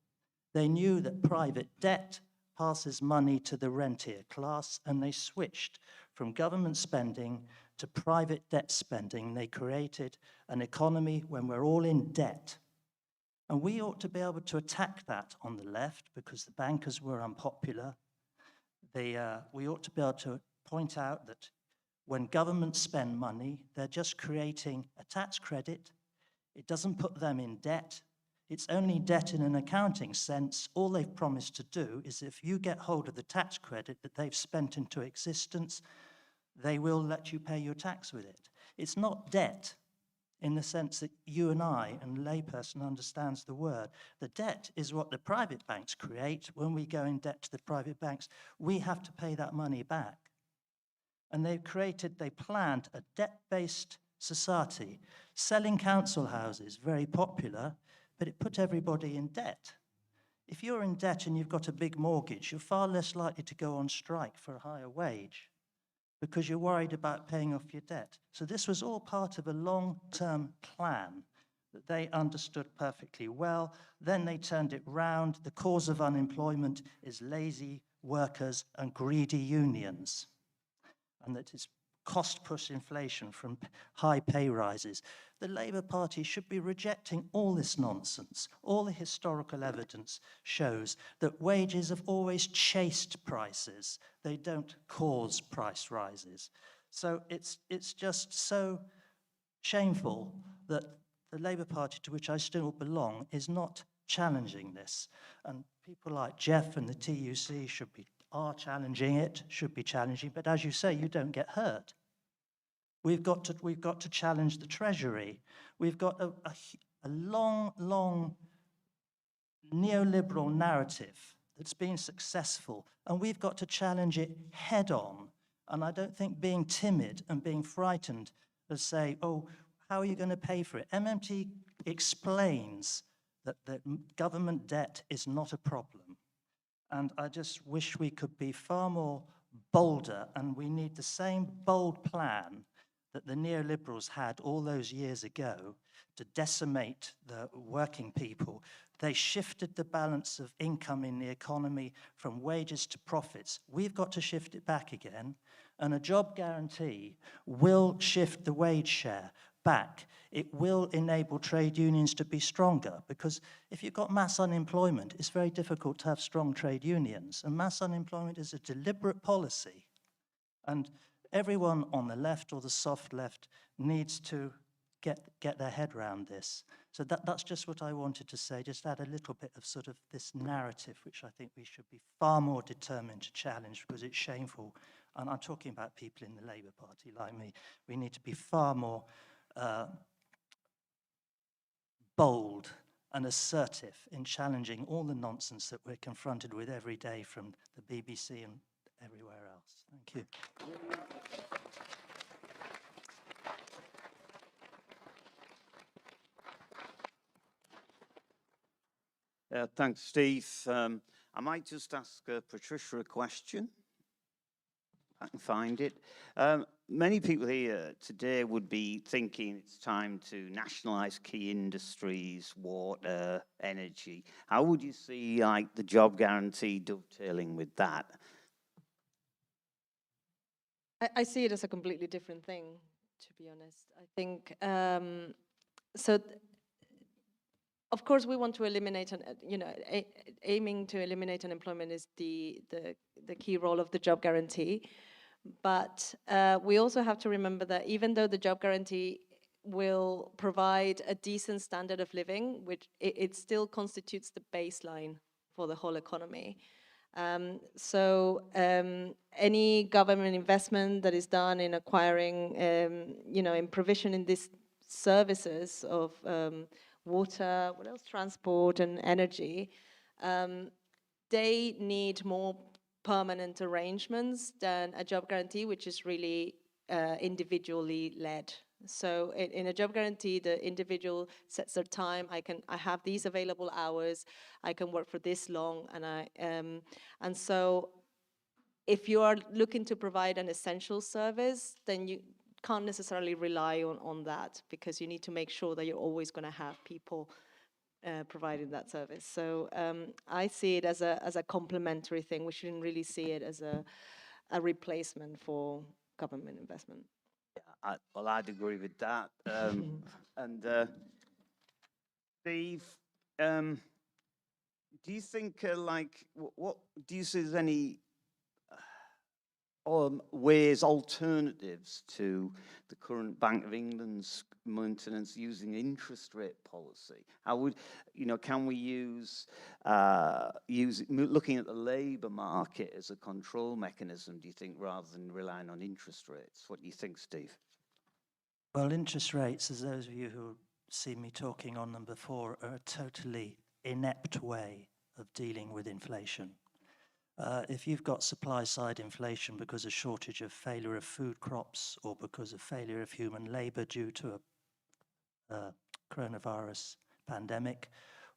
They knew that private debt passes money to the rentier class, and they switched from government spending to private debt spending. They created an economy when we're all in debt. And we ought to be able to attack that on the left because the bankers were unpopular. We ought to be able to point out that when governments spend money, they're just creating a tax credit. It doesn't put them in debt. It's only debt in an accounting sense. All they've promised to do is if you get hold of the tax credit that they've spent into existence, they will let you pay your tax with it. It's not debt in the sense that you and I and layperson understands the word. The debt is what the private banks create. When we go in debt to the private banks, we have to pay that money back. And they planned a debt-based society. Selling council houses, very popular, but it put everybody in debt. If you're in debt and you've got a big mortgage, you're far less likely to go on strike for a higher wage because you're worried about paying off your debt. So this was all part of a long-term plan that they understood perfectly well. Then they turned it round. The cause of unemployment is lazy workers and greedy unions. And that is cost-push inflation from high pay rises. The Labour Party should be rejecting all this nonsense. All the historical evidence shows that wages have always chased prices. They don't cause price rises. So it's just so shameful that the Labour Party, to which I still belong, is not challenging this. And people like Geoff and the TUC are challenging it, should be challenging, but as you say, you don't get hurt. We've got to challenge the Treasury. We've got a long neoliberal narrative that's been successful, and we've got to challenge it head on. And I don't think being timid and being frightened to say, oh, how are you going to pay for it? MMT explains that government debt is not a problem. And I just wish we could be far more bolder, and we need the same bold plan that the neoliberals had all those years ago to decimate the working people. They shifted the balance of income in the economy from wages to profits. We've got to shift it back again, and a job guarantee will shift the wage share. back, it will enable trade unions to be stronger, because if you've got mass unemployment, it's very difficult to have strong trade unions. And mass unemployment is a deliberate policy. And everyone on the left or the soft left needs to get their head around this. So that's just what I wanted to say, just add a little bit of sort of this narrative, which I think we should be far more determined to challenge, because it's shameful. And I'm talking about people in the Labour Party like me. We need to be far more bold and assertive in challenging all the nonsense that we're confronted with every day from the BBC and everywhere else. Thank you. Thanks, Steve. I might just ask Patricia a question. I can find it. Many people here today would be thinking it's time to nationalise key industries, water, energy. How would you see, like, the job guarantee dovetailing with that? I see it as a completely different thing, to be honest. I think, of course, we want to eliminate, aiming to eliminate unemployment is the key role of the job guarantee. But we also have to remember that even though the job guarantee will provide a decent standard of living, which it still constitutes the baseline for the whole economy. Any government investment that is done in acquiring, in provisioning these services of water, transport and energy, they need more permanent arrangements than a job guarantee, which is really individually led. So in a job guarantee, the individual sets their time. I have these available hours. I can work for this long, and so if you are looking to provide an essential service, then you can't necessarily rely on that, because you need to make sure that you're always going to have people providing that service. So I see it as a complementary thing. We shouldn't really see it as a replacement for government investment. Well, I'd agree with that. And Steve, do you think, what do you see as any ways, alternatives to the current Bank of England's maintenance using interest rate policy? How would, can we use looking at the labour market as a control mechanism, do you think, rather than relying on interest rates? What do you think, Steve? Well, interest rates, as those of you who see me talking on them before, are a totally inept way of dealing with inflation. If you've got supply-side inflation because of shortage of failure of food crops or because of failure of human labor due to a coronavirus pandemic,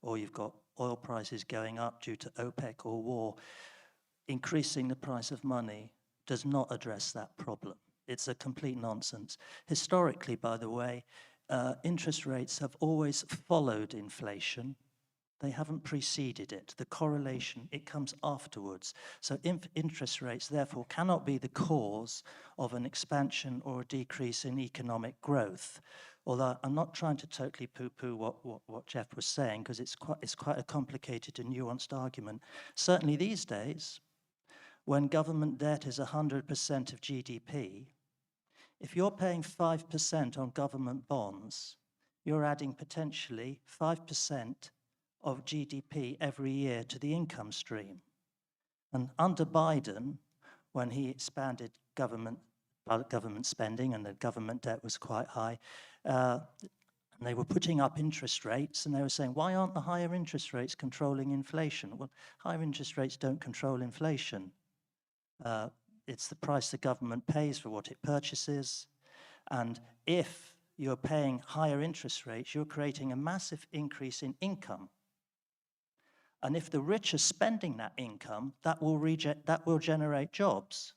or you've got oil prices going up due to OPEC or war, increasing the price of money does not address that problem. It's a complete nonsense. Historically, by the way, interest rates have always followed inflation. They haven't preceded it. The correlation, it comes afterwards. So interest rates, therefore, cannot be the cause of an expansion or a decrease in economic growth. Although I'm not trying to totally poo-poo what Geoff was saying, because it's quite a complicated and nuanced argument. Certainly these days, when government debt is 100% of GDP, if you're paying 5% on government bonds, you're adding potentially 5% of GDP every year to the income stream. And under Biden, when he expanded government spending and the government debt was quite high, and they were putting up interest rates, and they were saying, why aren't the higher interest rates controlling inflation? Well, higher interest rates don't control inflation. It's the price the government pays for what it purchases. And if you're paying higher interest rates, you're creating a massive increase in income. And if the rich are spending that income, that will generate jobs.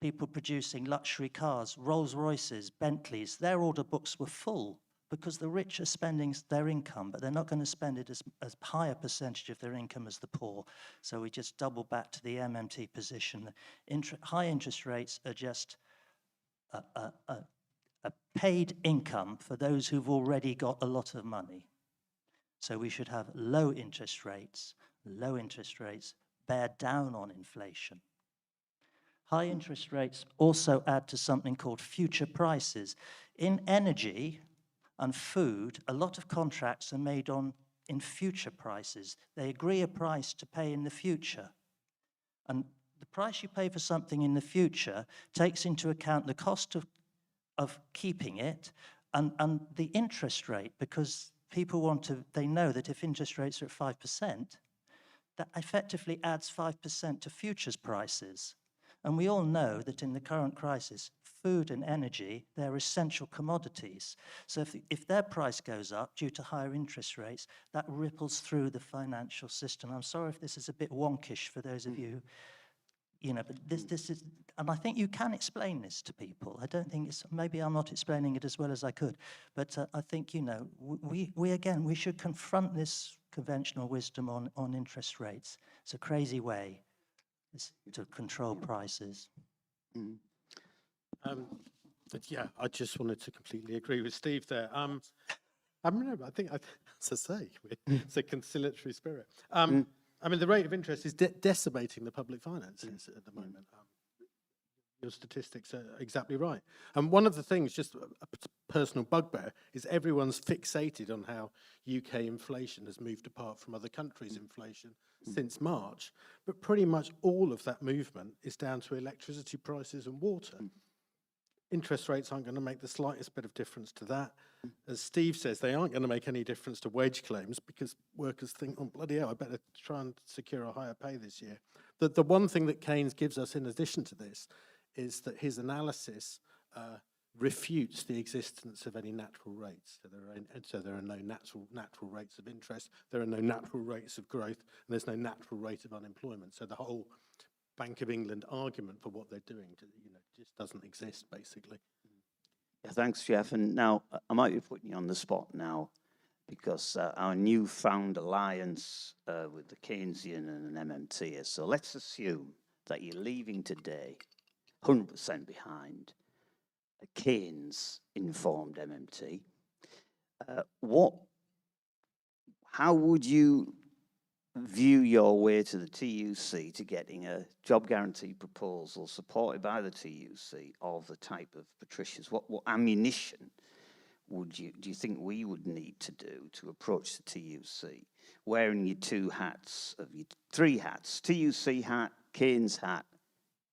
People producing luxury cars, Rolls Royces, Bentleys, their order books were full because the rich are spending their income, but they're not going to spend it as high a percentage of their income as the poor. So we just double back to the MMT position. High interest rates are just a paid income for those who've already got a lot of money. So we should have low interest rates. Low interest rates bear down on inflation. High interest rates also add to something called future prices. In energy and food, a lot of contracts are made in future prices. They agree a price to pay in the future. And the price you pay for something in the future takes into account the cost of keeping it and the interest rate, because they know that if interest rates are at 5%, that effectively adds 5% to futures prices. And we all know that in the current crisis, food and energy, they're essential commodities. So if their price goes up due to higher interest rates, that ripples through the financial system. I'm sorry if this is a bit wonkish for those of you, but this is, and I think you can explain this to people. I don't think maybe I'm not explaining it as well as I could, but I think, we should confront this conventional wisdom on interest rates. It's a crazy way to control prices. But yeah, I just wanted to completely agree with Steve there. I think, as I say, it's a conciliatory spirit. The rate of interest is decimating the public finances at the moment. Your statistics are exactly right. And one of the things, just a personal bugbear, is everyone's fixated on how UK inflation has moved apart from other countries' inflation since March. But pretty much all of that movement is down to electricity prices and water. Interest rates aren't going to make the slightest bit of difference to that. As Steve says, they aren't going to make any difference to wage claims because workers think, oh, bloody hell, I better try and secure a higher pay this year. The one thing that Keynes gives us in addition to this is that his analysis refutes the existence of any natural rates. So there are no natural rates of interest, there are no natural rates of growth, and there's no natural rate of unemployment. So the whole Bank of England argument for what they're doing, just doesn't exist, basically. Yeah, thanks, Geoff. And now, I might be putting you on the spot now, because our newfound alliance with the Keynesian and an MMT is, so let's assume that you're leaving today 100% behind a Keynes-informed MMT. How would you view your way to the TUC to getting a job guarantee proposal supported by the TUC of the type of Patricia's? What ammunition do you think we would need to do to approach the TUC, wearing your three hats, TUC hat, Keynes hat,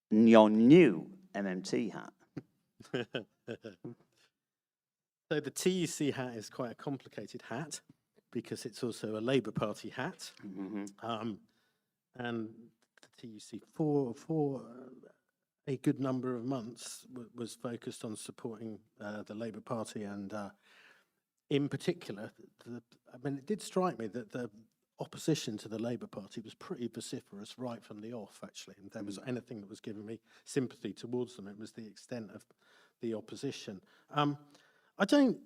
and your new MMT hat? So the TUC hat is quite a complicated hat, because it's also a Labour Party hat. And the TUC for a good number of months was focused on supporting the Labour Party, and in particular, it did strike me that the opposition to the Labour Party was pretty vociferous right from the off, actually. And if there was anything that was giving me sympathy towards them, it was the extent of the opposition. I don't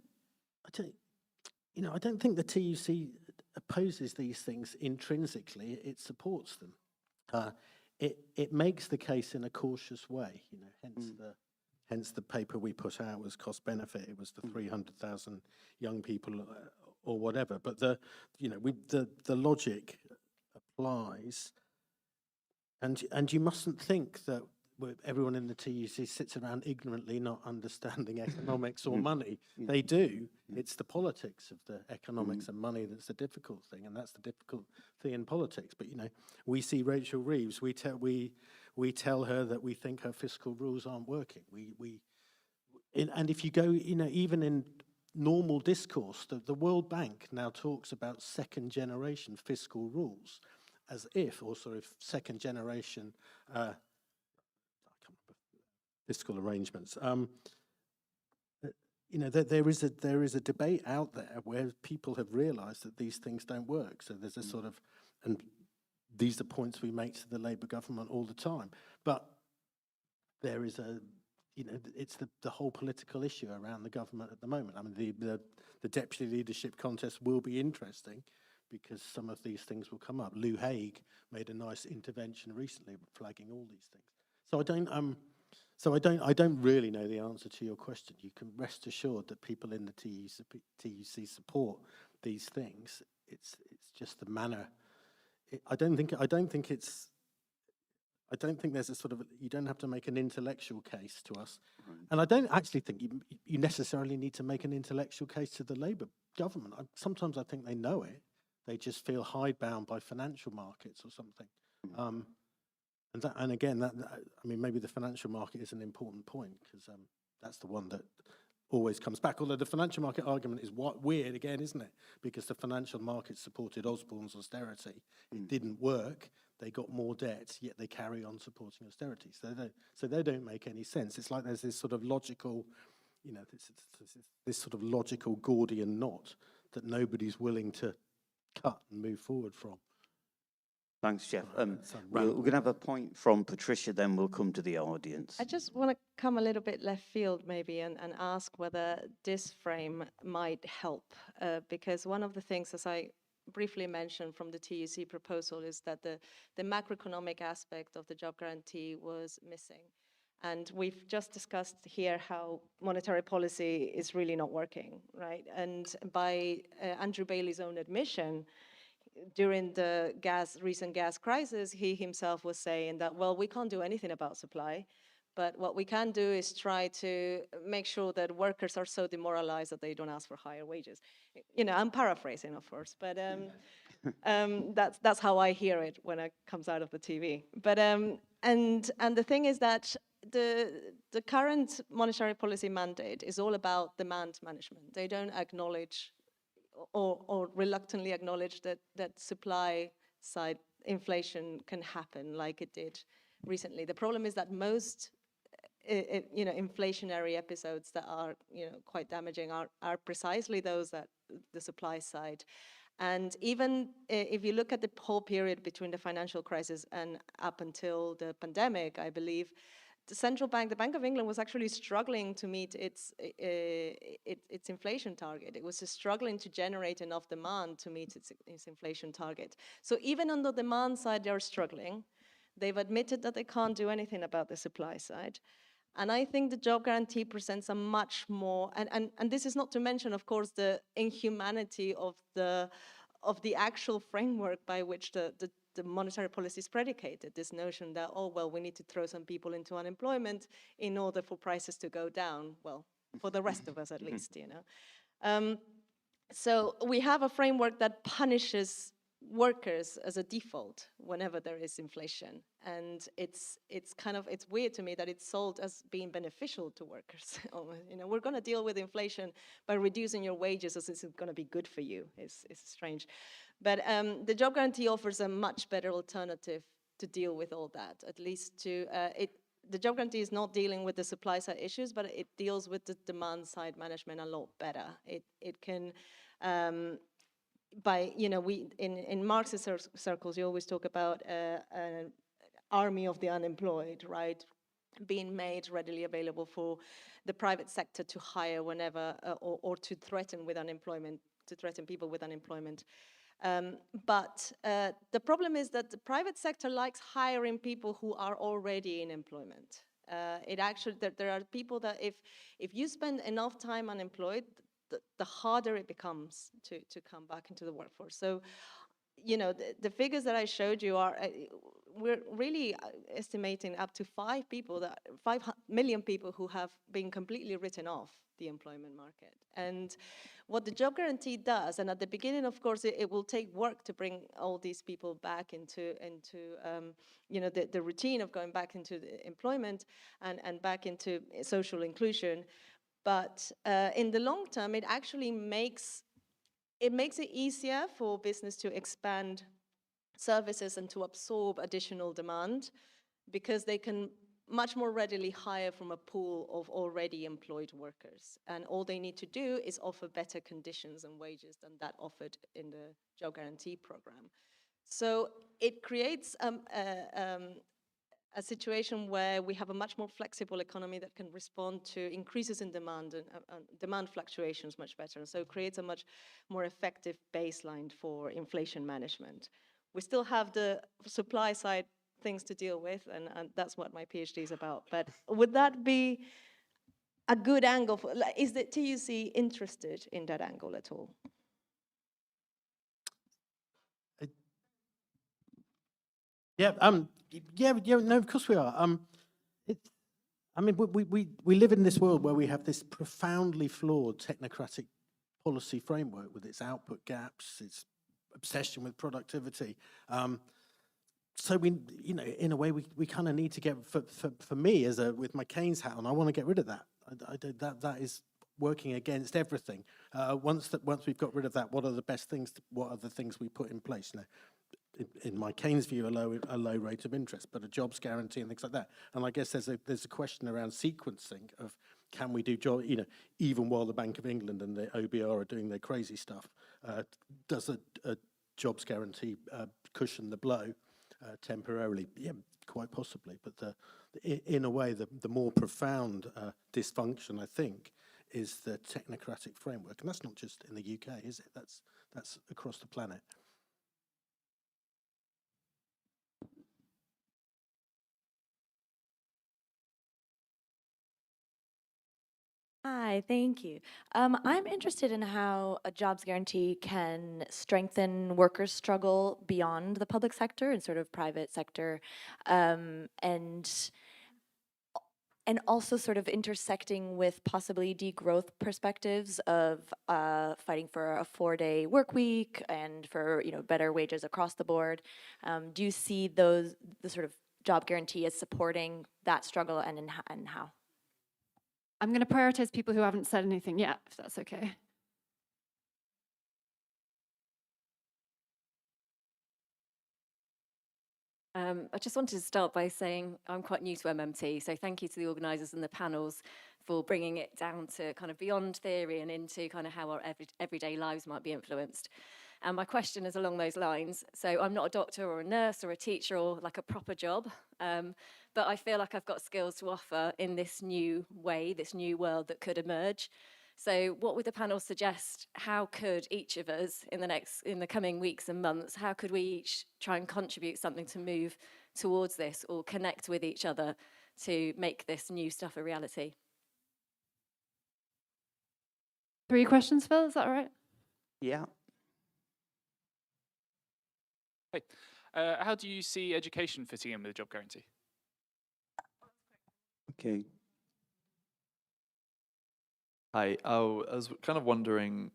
think the TUC opposes these things intrinsically. It supports them. It makes the case in a cautious way. Hence the paper we put out was cost benefit. It was the 300,000 young people or whatever. But the logic applies, and you mustn't think that everyone in the TUC sits around ignorantly not understanding economics or money. They do. It's the politics of the economics and money that's the difficult thing, and that's the difficult thing in politics. But we see Rachel Reeves. We tell her that we think her fiscal rules aren't working. And if you go, even in normal discourse, the World Bank now talks about second generation fiscal rules, as if, or sort of second generation fiscal arrangements. There is a debate out there where people have realised that these things don't work. So there's a sort of, and these are points we make to the Labour government all the time. But there is it's the whole political issue around the government at the moment. The deputy leadership contest will be interesting because some of these things will come up. Lou Haig made a nice intervention recently flagging all these things. So So I don't really know the answer to your question. You can rest assured that people in the TUC support these things. It's just the manner. I don't think there's a sort of, you don't have to make an intellectual case to us. And I don't actually think you necessarily need to make an intellectual case to the Labour government. Sometimes I think they know it. They just feel hidebound by financial markets or something. And again, I mean, maybe the financial market is an important point, because that's the one that always comes back. Although the financial market argument is weird again, isn't it? Because the financial market supported Osborne's austerity. It didn't work. They got more debt, yet they carry on supporting austerity. So they don't make any sense. It's like there's this sort of logical, this sort of logical Gordian knot that nobody's willing to cut and move forward from. Thanks, Geoff. We're going to have a point from Patricia, then we'll come to the audience. I just want to come a little bit left field maybe and ask whether this frame might help, because one of the things, as I briefly mentioned from the TUC proposal, is that the macroeconomic aspect of the job guarantee was missing. And we've just discussed here how monetary policy is really not working, right? And by Andrew Bailey's own admission, during the recent gas crisis, he himself was saying that, well, we can't do anything about supply, but what we can do is try to make sure that workers are so demoralized that they don't ask for higher wages. I'm paraphrasing, of course, but that's how I hear it when it comes out of the TV. But and the thing is that the current monetary policy mandate is all about demand management. They don't acknowledge or reluctantly acknowledge that supply side inflation can happen like it did recently. The problem is that most inflationary episodes that are quite damaging are precisely those that the supply side. And even if you look at the whole period between the financial crisis and up until the pandemic, I believe the central bank, the Bank of England, was actually struggling to meet its inflation target. It was just struggling to generate enough demand to meet its inflation target. So even on the demand side, they're struggling. They've admitted that they can't do anything about the supply side. And I think the job guarantee presents a much more, and this is not to mention, of course, the inhumanity of the actual framework by which the monetary policy is predicated, this notion that, oh, well, we need to throw some people into unemployment in order for prices to go down, well, for the rest of us at least, So we have a framework that punishes workers as a default whenever there is inflation. And it's weird to me that it's sold as being beneficial to workers. We're going to deal with inflation by reducing your wages as it's going to be good for you. It's strange. But the job guarantee offers a much better alternative to deal with all that, at least the job guarantee is not dealing with the supply side issues, but it deals with the demand side management a lot better. It can, in Marxist circles, you always talk about an army of the unemployed, right? Being made readily available for the private sector to hire whenever, or to threaten with unemployment, to threaten people with unemployment. But the problem is that the private sector likes hiring people who are already in employment. There are people that if you spend enough time unemployed, the harder it becomes to come back into the workforce. So, the figures that I showed you are, we're really estimating up to 5 million people who have been completely written off the employment market. And what the job guarantee does, and at the beginning, of course, it will take work to bring all these people back into the routine of going back into the employment and back into social inclusion. But in the long term, it actually makes it easier for business to expand services and to absorb additional demand, because they can much more readily hire from a pool of already employed workers. And all they need to do is offer better conditions and wages than that offered in the job guarantee program. So it creates a situation where we have a much more flexible economy that can respond to increases in demand and demand fluctuations much better. And so it creates a much more effective baseline for inflation management. We still have the supply side things to deal with, and that's what my PhD is about. But would that be a good angle for, like, is the TUC interested in that angle at all? Yeah, no, of course we are. I mean, we live in this world where we have this profoundly flawed technocratic policy framework with its output gaps, its obsession with productivity. So we, in a way, we kind of need to get, for me, with my Keynes hat on, I want to get rid of that. That is working against everything. Once we've got rid of that, what are the best things? What are the things we put in place? In my Keynes view, a low rate of interest, but a jobs guarantee and things like that. And I guess there's a question around sequencing of, can we do job, even while the Bank of England and the OBR are doing their crazy stuff, does a jobs guarantee cushion the blow temporarily? Yeah, quite possibly. But in a way, the more profound dysfunction, I think, is the technocratic framework, and that's not just in the UK, is it? That's across the planet. Hi, thank you. I'm interested in how a jobs guarantee can strengthen workers' struggle beyond the public sector and sort of private sector, and also sort of intersecting with possibly degrowth perspectives of fighting for a 4-day work week and for better wages across the board. Do you see the sort of job guarantee as supporting that struggle, and how? I'm going to prioritize people who haven't said anything yet, if that's okay. I just wanted to start by saying I'm quite new to MMT, so thank you to the organisers and the panels for bringing it down to kind of beyond theory and into kind of how our everyday lives might be influenced. And my question is along those lines. So I'm not a doctor or a nurse or a teacher or like a proper job, but I feel like I've got skills to offer in this new way, this new world that could emerge. So what would the panel suggest? How could each of us in the coming weeks and months, how could we each try and contribute something to move towards this or connect with each other to make this new stuff a reality? 3 questions, Phil, is that all right? Yeah. Hey, how do you see education fitting in with the job guarantee? Okay. Hi, I was kind of wondering,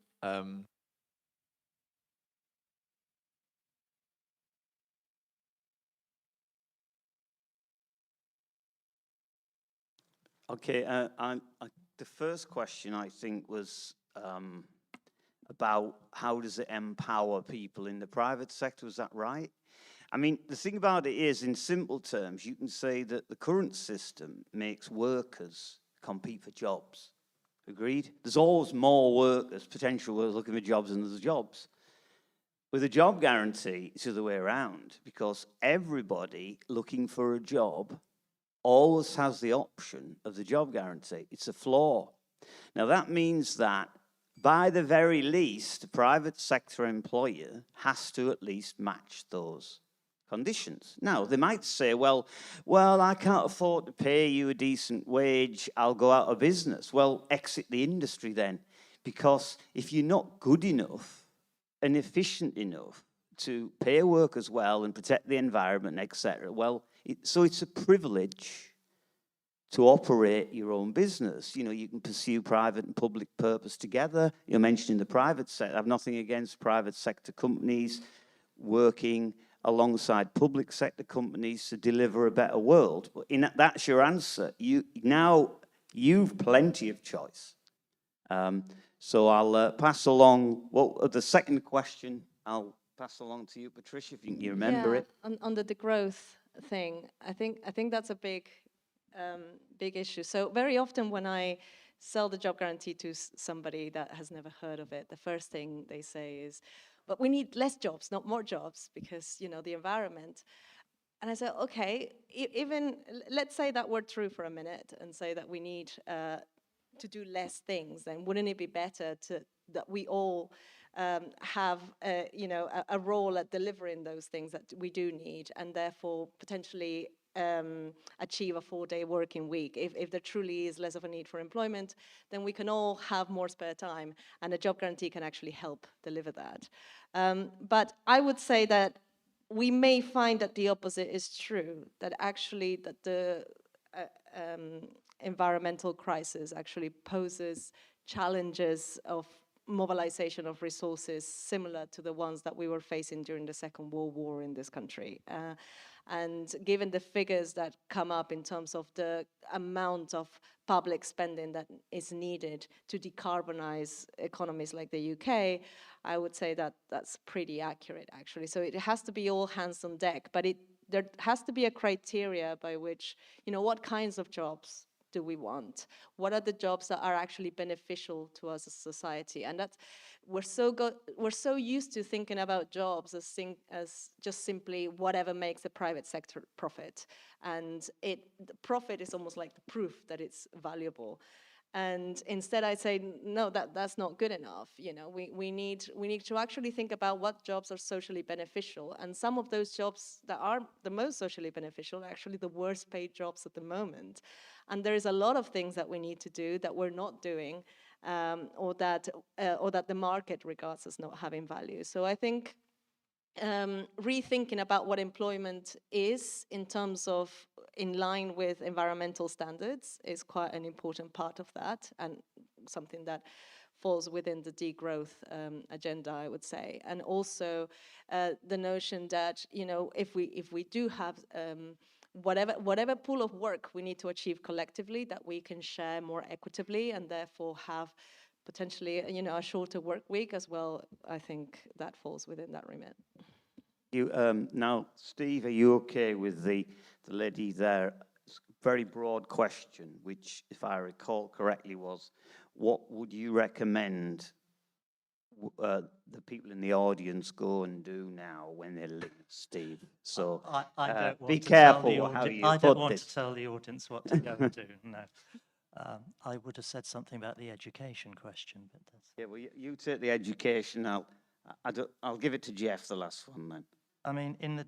Okay, the first question, I think, was about how does it empower people in the private sector, was that right? I mean, the thing about it is, in simple terms, you can say that the current system makes workers compete for jobs. Agreed? There's always more workers, potential workers looking for jobs than there's jobs. With a job guarantee, it's the other way around, because everybody looking for a job always has the option of the job guarantee. It's a flaw. Now, that means that, by the very least, the private sector employer has to at least match those conditions. Now, they might say, well, I can't afford to pay you a decent wage, I'll go out of business. Well, exit the industry then, because if you're not good enough and efficient enough to pay workers well and protect the environment, etc., well, so it's a privilege to operate your own business. You can pursue private and public purpose together. You're mentioning the private sector. I have nothing against private sector companies working alongside public sector companies to deliver a better world. But that's your answer. You've plenty of choice. So I'll pass along. Well, the second question, I'll pass along to you, Patricia, if you remember it. On the degrowth thing, I think that's a big issue. So very often when I sell the job guarantee to somebody that has never heard of it, the first thing they say is, but we need less jobs, not more jobs, because, the environment. And I said, okay, even, let's say that were true for a minute and say that we need to do less things, then wouldn't it be better that we all have a role at delivering those things that we do need, and therefore potentially achieve a 4-day working week. If there truly is less of a need for employment, then we can all have more spare time, and a job guarantee can actually help deliver that. But I would say that we may find that the opposite is true, that actually that the environmental crisis actually poses challenges of mobilization of resources similar to the ones that we were facing during the Second World War in this country. And given the figures that come up in terms of the amount of public spending that is needed to decarbonize economies like the UK, I would say that that's pretty accurate, actually. So it has to be all hands on deck, but there has to be a criteria by which, what kinds of jobs do we want? What are the jobs that are actually beneficial to us as a society? And that's we're so used to thinking about jobs as just simply whatever makes the private sector profit, and the profit is almost like the proof that it's valuable. And instead, I'd say no, that's not good enough. We need to actually think about what jobs are socially beneficial, and some of those jobs that are the most socially beneficial are actually the worst paid jobs at the moment. And there is a lot of things that we need to do that we're not doing, or that the market regards as not having value. So I think rethinking about what employment is in terms of in line with environmental standards is quite an important part of that, and something that falls within the degrowth agenda, I would say. And also the notion that if we do have whatever pool of work we need to achieve collectively, that we can share more equitably and therefore have potentially a shorter work week as well. I think that falls within that remit. Now, Steve, are you okay with the lady there? Very broad question, which, if I recall correctly, was, what would you recommend the people in the audience go and do now when they leave, Steve? So I don't want be to careful tell the how you I put don't want this. to tell the audience what to go and do. No, I would have said something about the education question, but that's... Yeah, well, you take the education. I'll give it to Geoff, the last one then. I mean,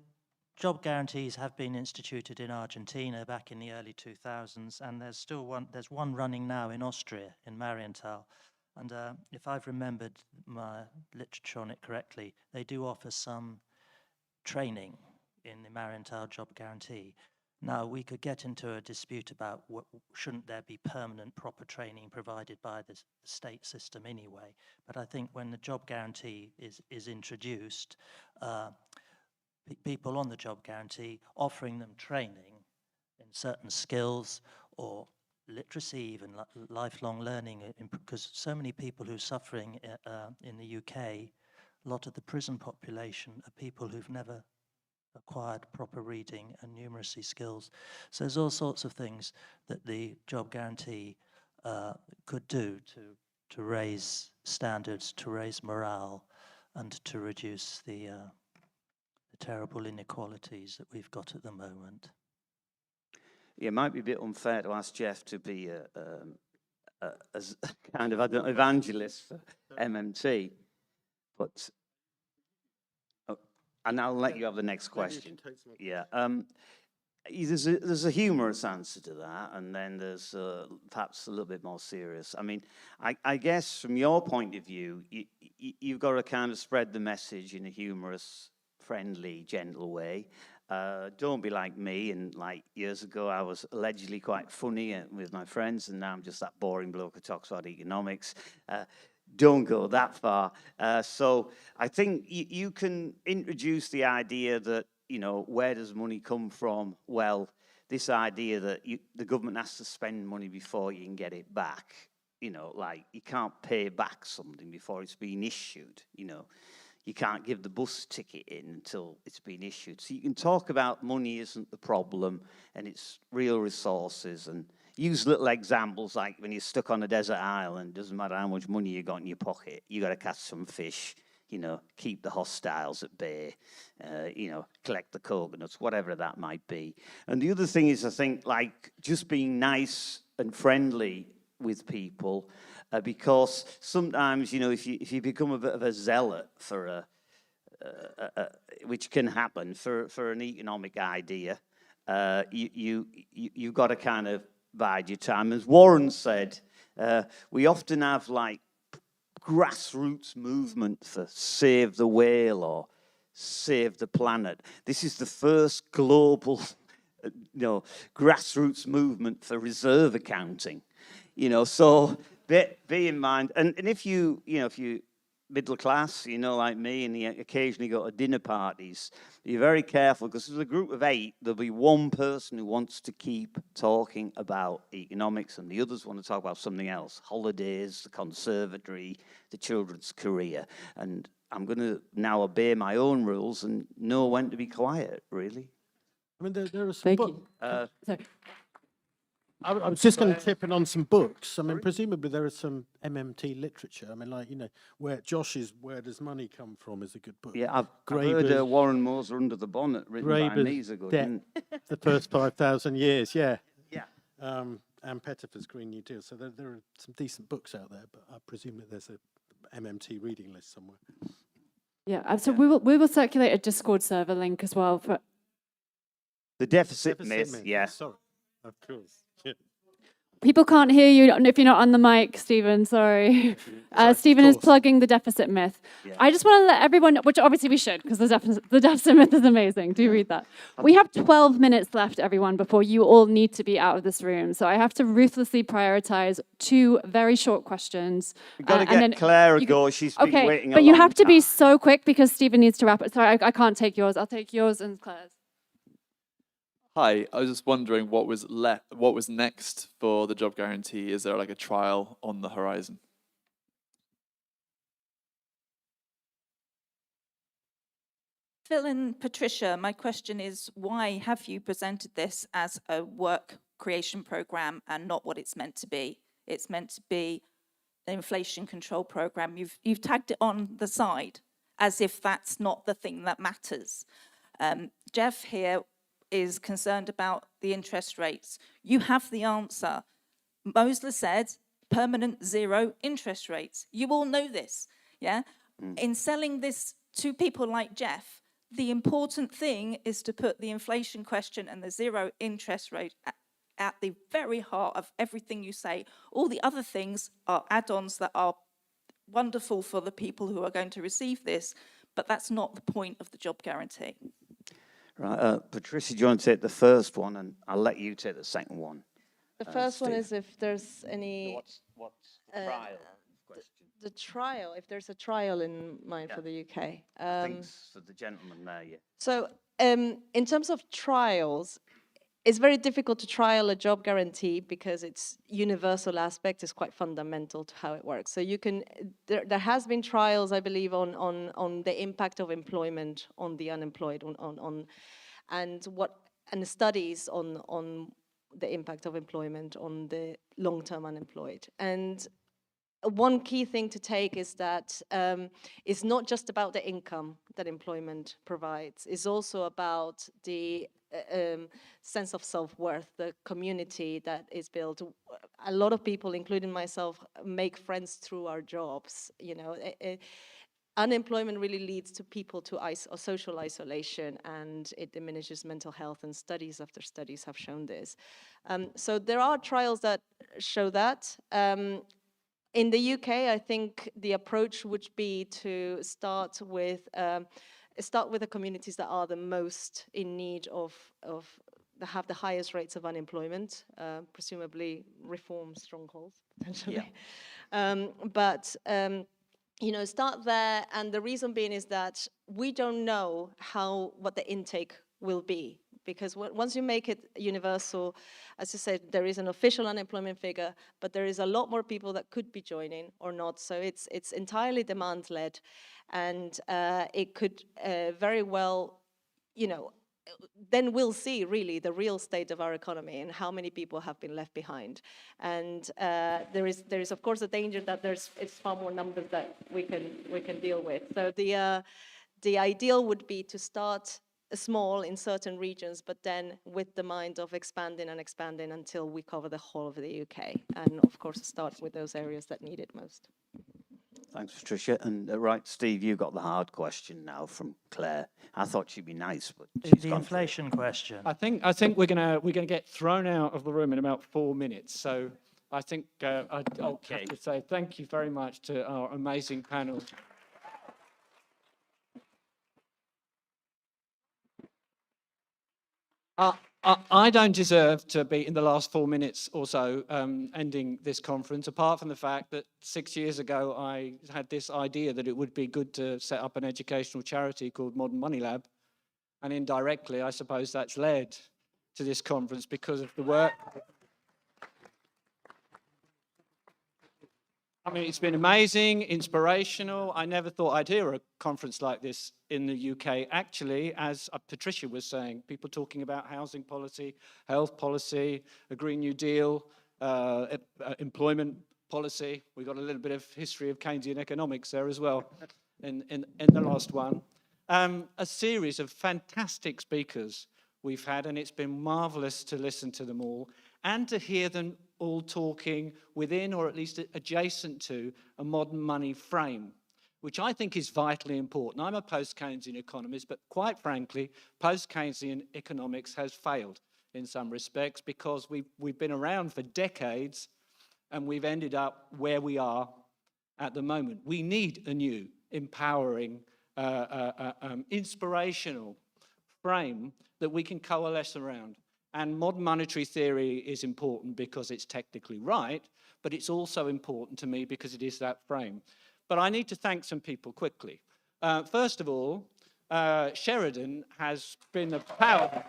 job guarantees have been instituted in Argentina back in the early 2000s, and there's one running now in Austria, in Marienthal. And if I've remembered my literature on it correctly, they do offer some training in the Marienthal job guarantee. Now, we could get into a dispute about shouldn't there be permanent proper training provided by the state system anyway. But I think when the job guarantee is introduced, people on the job guarantee, offering them training in certain skills or literacy, even lifelong learning, because so many people who are suffering in the UK, a lot of the prison population are people who've never acquired proper reading and numeracy skills. So there's all sorts of things that the job guarantee could do to raise standards, to raise morale, and to reduce the terrible inequalities that we've got at the moment. Yeah, it might be a bit unfair to ask Geoff to be as kind of evangelist for MMT, but and I'll let you have the next question. Yeah, there's a humorous answer to that, and then there's perhaps a little bit more serious. I mean, I guess from your point of view, you've got to kind of spread the message in a humorous, friendly, gentle way. Don't be like me. And like years ago, I was allegedly quite funny with my friends, and now I'm just that boring bloke who talks about economics. Don't go that far. So I think you can introduce the idea that, where does money come from? Well, this idea that the government has to spend money before you can get it back. Like you can't pay back something before it's been issued, You can't give the bus ticket in until it's been issued. So you can talk about money isn't the problem, and it's real resources, and use little examples like when you're stuck on a desert island, doesn't matter how much money you got in your pocket, you got to catch some fish, keep the hostiles at bay, collect the coconuts, whatever that might be. And the other thing is, I think, like just being nice and friendly with people, because sometimes, if you become a bit of a zealot for which can happen for an economic idea, you've got to kind of bide your time. As Warren said, we often have like grassroots movement for save the whale or save the planet. This is the first global, grassroots movement for reserve accounting. So be in mind. And if you middle class, like me, and you occasionally go to dinner parties, be very careful, because there's a group of 8, there'll be one person who wants to keep talking about economics, and the others want to talk about something else: holidays, the conservatory, the children's career. And I'm going to now obey my own rules and know when to be quiet, really. I mean, there are some Thank books. you. Sorry. I was just going to tip in on some books. I mean, presumably there is some MMT literature. I mean, like, where Josh's "Where Does Money Come From" is a good book. Yeah, I've heard Warren Moser Under the Bonnet, written by me, is a good one. The First 5,000 Years, yeah. Yeah. And Pettifer's Green New Deal. So there are some decent books out there, but I presume that there's a MMT reading list somewhere. Yeah, so we will circulate a Discord server link as well for The deficit myth, yeah. Sorry, of course. Yeah. people can't hear you if you're not on the mic, Stephen. Sorry. Stephen is plugging the deficit myth. Yeah. I just want to let everyone, which obviously we should, because the deficit myth is amazing. Do read that. We have 12 minutes left, everyone, before you all need to be out of this room. So I have to ruthlessly prioritize 2 very short questions. We've got to get Claire a go. She's been waiting a long time. But you have to be so quick because Stephen needs to wrap it. Sorry, I can't take yours. I'll take yours and Claire's. Hi, I was just wondering what was next for the job guarantee. Is there like a trial on the horizon? Phil and Patricia, my question is, why have you presented this as a work creation program and not what it's meant to be? It's meant to be an inflation control program. You've tagged it on the side as if that's not the thing that matters. Geoff here is concerned about the interest rates. You have the answer. Mosler said permanent 0 interest rates. You all know this, yeah? In selling this to people like Geoff, the important thing is to put the inflation question and the 0 interest rate at the very heart of everything you say. All the other things are add-ons that are wonderful for the people who are going to receive this, but that's not the point of the job guarantee. Right, Patricia, do you want to take the first one, and I'll let you take the second one? The first one is if there's any... What's the trial question? The trial, if there's a trial in mind for the UK. Thanks for the gentleman there, yeah. So in terms of trials, it's very difficult to trial a job guarantee because its universal aspect is quite fundamental to how it works. So you can, there has been trials, I believe, on the impact of employment on the unemployed, and studies on the impact of employment on the long-term unemployed. And one key thing to take is that it's not just about the income that employment provides. It's also about the sense of self-worth, the community that is built. A lot of people, including myself, make friends through our jobs. You know, unemployment really leads to people to social isolation, and it diminishes mental health, and studies after studies have shown this. So there are trials that show that. In the UK, I think the approach would be to start with the communities that are the most in need of have the highest rates of unemployment, presumably reform strongholds potentially. Yeah. You know, start there, and the reason being is that we don't know what the intake will be. Because once you make it universal, as you said, there is an official unemployment figure, but there is a lot more people that could be joining or not. So it's entirely demand-led, and it could very well, you know, then we'll see really the real state of our economy and how many people have been left behind. And there is of course a danger that it's far more numbers that we can deal with. So the ideal would be to start small in certain regions, but then with the mind of expanding and expanding until we cover the whole of the UK. And of course, start with those areas that need it most. Thanks, Patricia. And right, Steve, you got the hard question now from Claire. I thought she'd be nice, but she's The gone for it. inflation question. I think we're gonna get thrown out of the room in about 4 minutes. So I think I'll have to say thank you very much to our amazing panel. I don't deserve to be in the last 4 minutes or so ending this conference, apart from the fact that 6 years ago I had this idea that it would be good to set up an educational charity called Modern Money Lab. And indirectly, I suppose that's led to this conference because of the work. I mean, it's been amazing, inspirational. I never thought I'd hear a conference like this in the UK. Actually, as Patricia was saying, people talking about housing policy, health policy, a Green New Deal, employment policy. We got a little bit of history of Keynesian economics there as well in the last one. A series of fantastic speakers we've had, and it's been marvelous to listen to them all and to hear them all talking within, or at least adjacent to, a modern money frame, which I think is vitally important. I'm a post-Keynesian economist, but quite frankly, post-Keynesian economics has failed in some respects because we've been around for decades and we've ended up where we are at the moment. We need a new, empowering, inspirational frame that we can coalesce around. And modern monetary theory is important because it's technically right, but it's also important to me because it is that frame. But I need to thank some people quickly. First of all, Sheridan has been a power.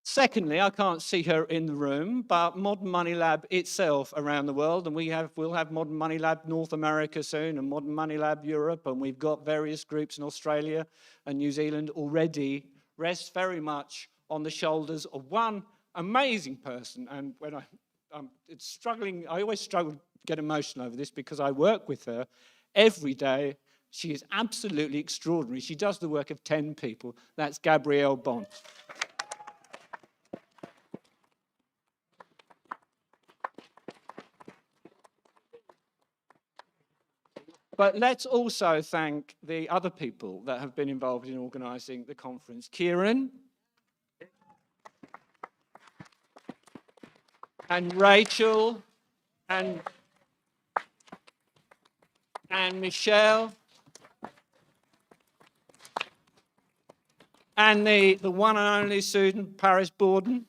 Secondly, I can't see her in the room, but Modern Money Lab itself around the world, and we'll have Modern Money Lab North America soon, and Modern Money Lab Europe, and we've got various groups in Australia and New Zealand already, rests very much on the shoulders of one amazing person. And when it's struggling, I always struggle to get emotional over this because I work with her every day. She is absolutely extraordinary. She does the work of 10 people. That's Gabrielle Bont. But let's also thank the other people that have been involved in organising the conference. Kieran and Rachel and Michelle and the one and only Susan Paris-Borden.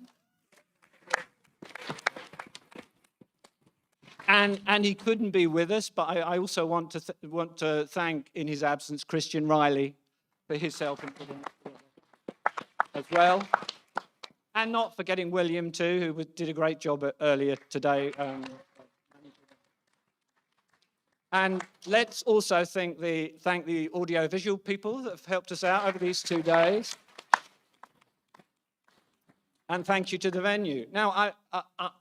And he couldn't be with us, but I also want to thank, in his absence, Christian Riley for his help as well. And not forgetting William, too, who did a great job earlier today. And let's also thank the audiovisual people that have helped us out over these 2 days. And thank you to the venue. Now,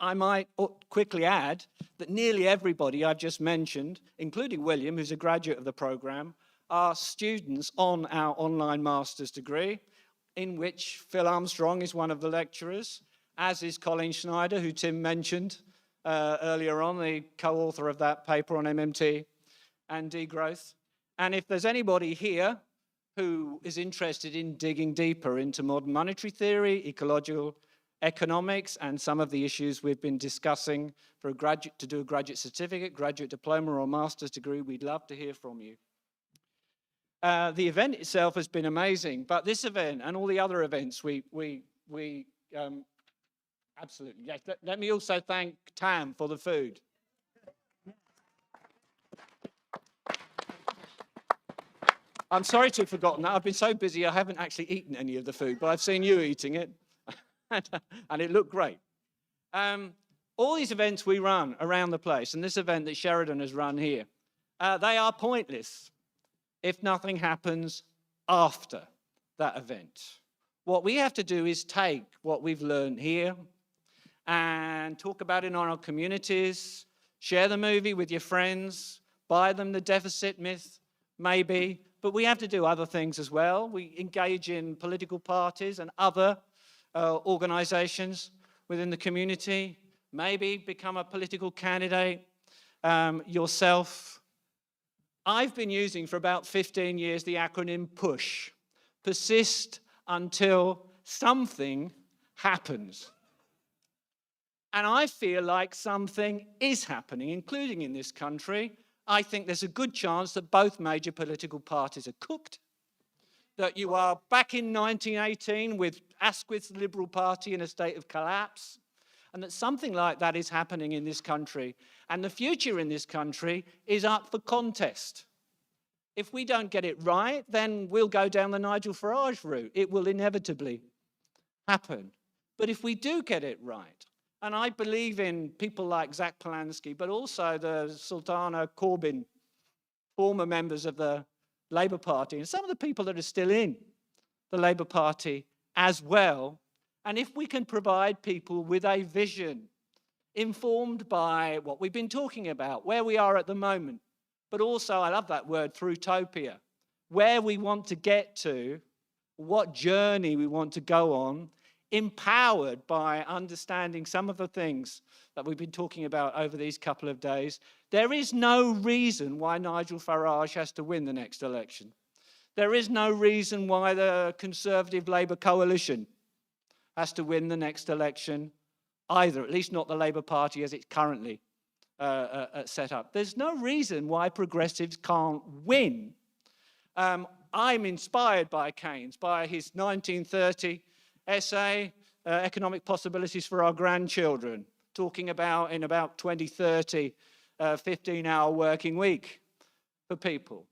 I might quickly add that nearly everybody I've just mentioned, including William, who's a graduate of the program, are students on our online master's degree, in which Phil Armstrong is one of the lecturers, as is Colin Schneider, who Tim mentioned earlier on, the co-author of that paper on MMT and degrowth. And if there's anybody here who is interested in digging deeper into modern monetary theory, ecological economics, and some of the issues we've been discussing for a graduate to do a graduate certificate, graduate diploma, or master's degree, we'd love to hear from you. The event itself has been amazing, but this event and all the other events, we absolutely. Yes, let me also thank Tam for the food. I'm sorry to have forgotten that. I've been so busy I haven't actually eaten any of the food, but I've seen you eating it, and it looked great. All these events we run around the place, and this event that Sheridan has run here, they are pointless if nothing happens after that event. What we have to do is take what we've learned here and talk about it in our communities, share the movie with your friends, buy them the deficit myth, maybe, but we have to do other things as well. We engage in political parties and other organizations within the community, maybe become a political candidate yourself. I've been using for about 15 years the acronym PUSH, persist until something happens. And I feel like something is happening, including in this country. I think there's a good chance that both major political parties are cooked, that you are back in 1918 with Asquith's Liberal Party in a state of collapse, and that something like that is happening in this country. And the future in this country is up for contest. If we don't get it right, then we'll go down the Nigel Farage route. It will inevitably happen. But if we do get it right, and I believe in people like Zach Polanski, but also the Sultana Corbyn, former members of the Labour Party, and some of the people that are still in the Labour Party as well. And if we can provide people with a vision informed by what we've been talking about, where we are at the moment, but also, I love that word, through-topia, where we want to get to, what journey we want to go on, empowered by understanding some of the things that we've been talking about over these couple of days. There is no reason why Nigel Farage has to win the next election. There is no reason why the Conservative Labour coalition has to win the next election either, at least not the Labour Party as it's currently set up. There's no reason why progressives can't win. I'm inspired by Keynes, by his 1930 essay, Economic Possibilities for Our Grandchildren, talking about in about 2030, 15-hour working week for people.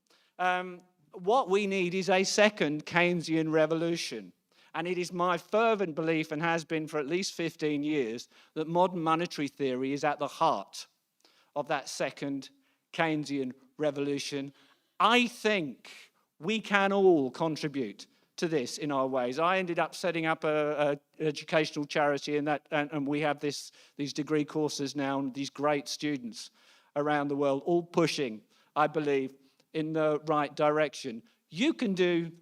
What we need is a second Keynesian revolution. And it is my fervent belief, and has been for at least 15 years, that modern monetary theory is at the heart of that second Keynesian revolution. I think we can all contribute to this in our ways. I ended up setting up an educational charity, and we have these degree courses now, and these great students around the world, all pushing, I believe, in the right direction. You can do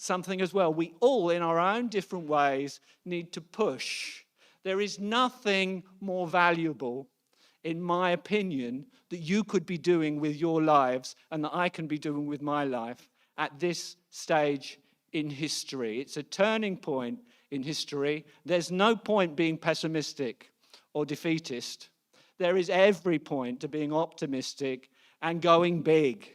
something as well. We all, in our own different ways, need to push. There is nothing more valuable, in my opinion, that you could be doing with your lives and that I can be doing with my life at this stage in history. It's a turning point in history. There's no point being pessimistic or defeatist. There is every point to being optimistic and going big,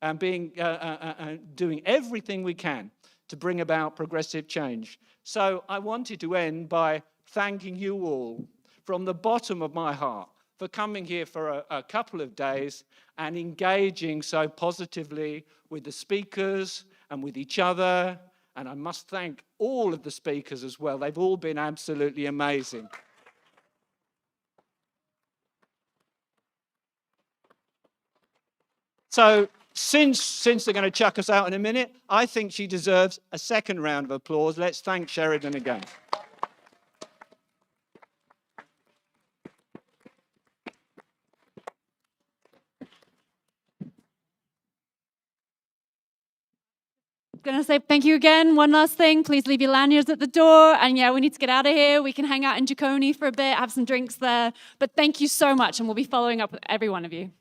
and doing everything we can to bring about progressive change. So I wanted to end by thanking you all from the bottom of my heart for coming here for a couple of days and engaging so positively with the speakers and with each other. And I must thank all of the speakers as well. They've all been absolutely amazing. So, since they're going to chuck us out in a minute, I think she deserves a second round of applause. Let's thank Sheridan again. I'm going to say thank you again. One last thing, please leave your lanyards at the door. And yeah, we need to get out of here. We can hang out in Jaconi for a bit, have some drinks there. But thank you so much, and we'll be following up with every one of you.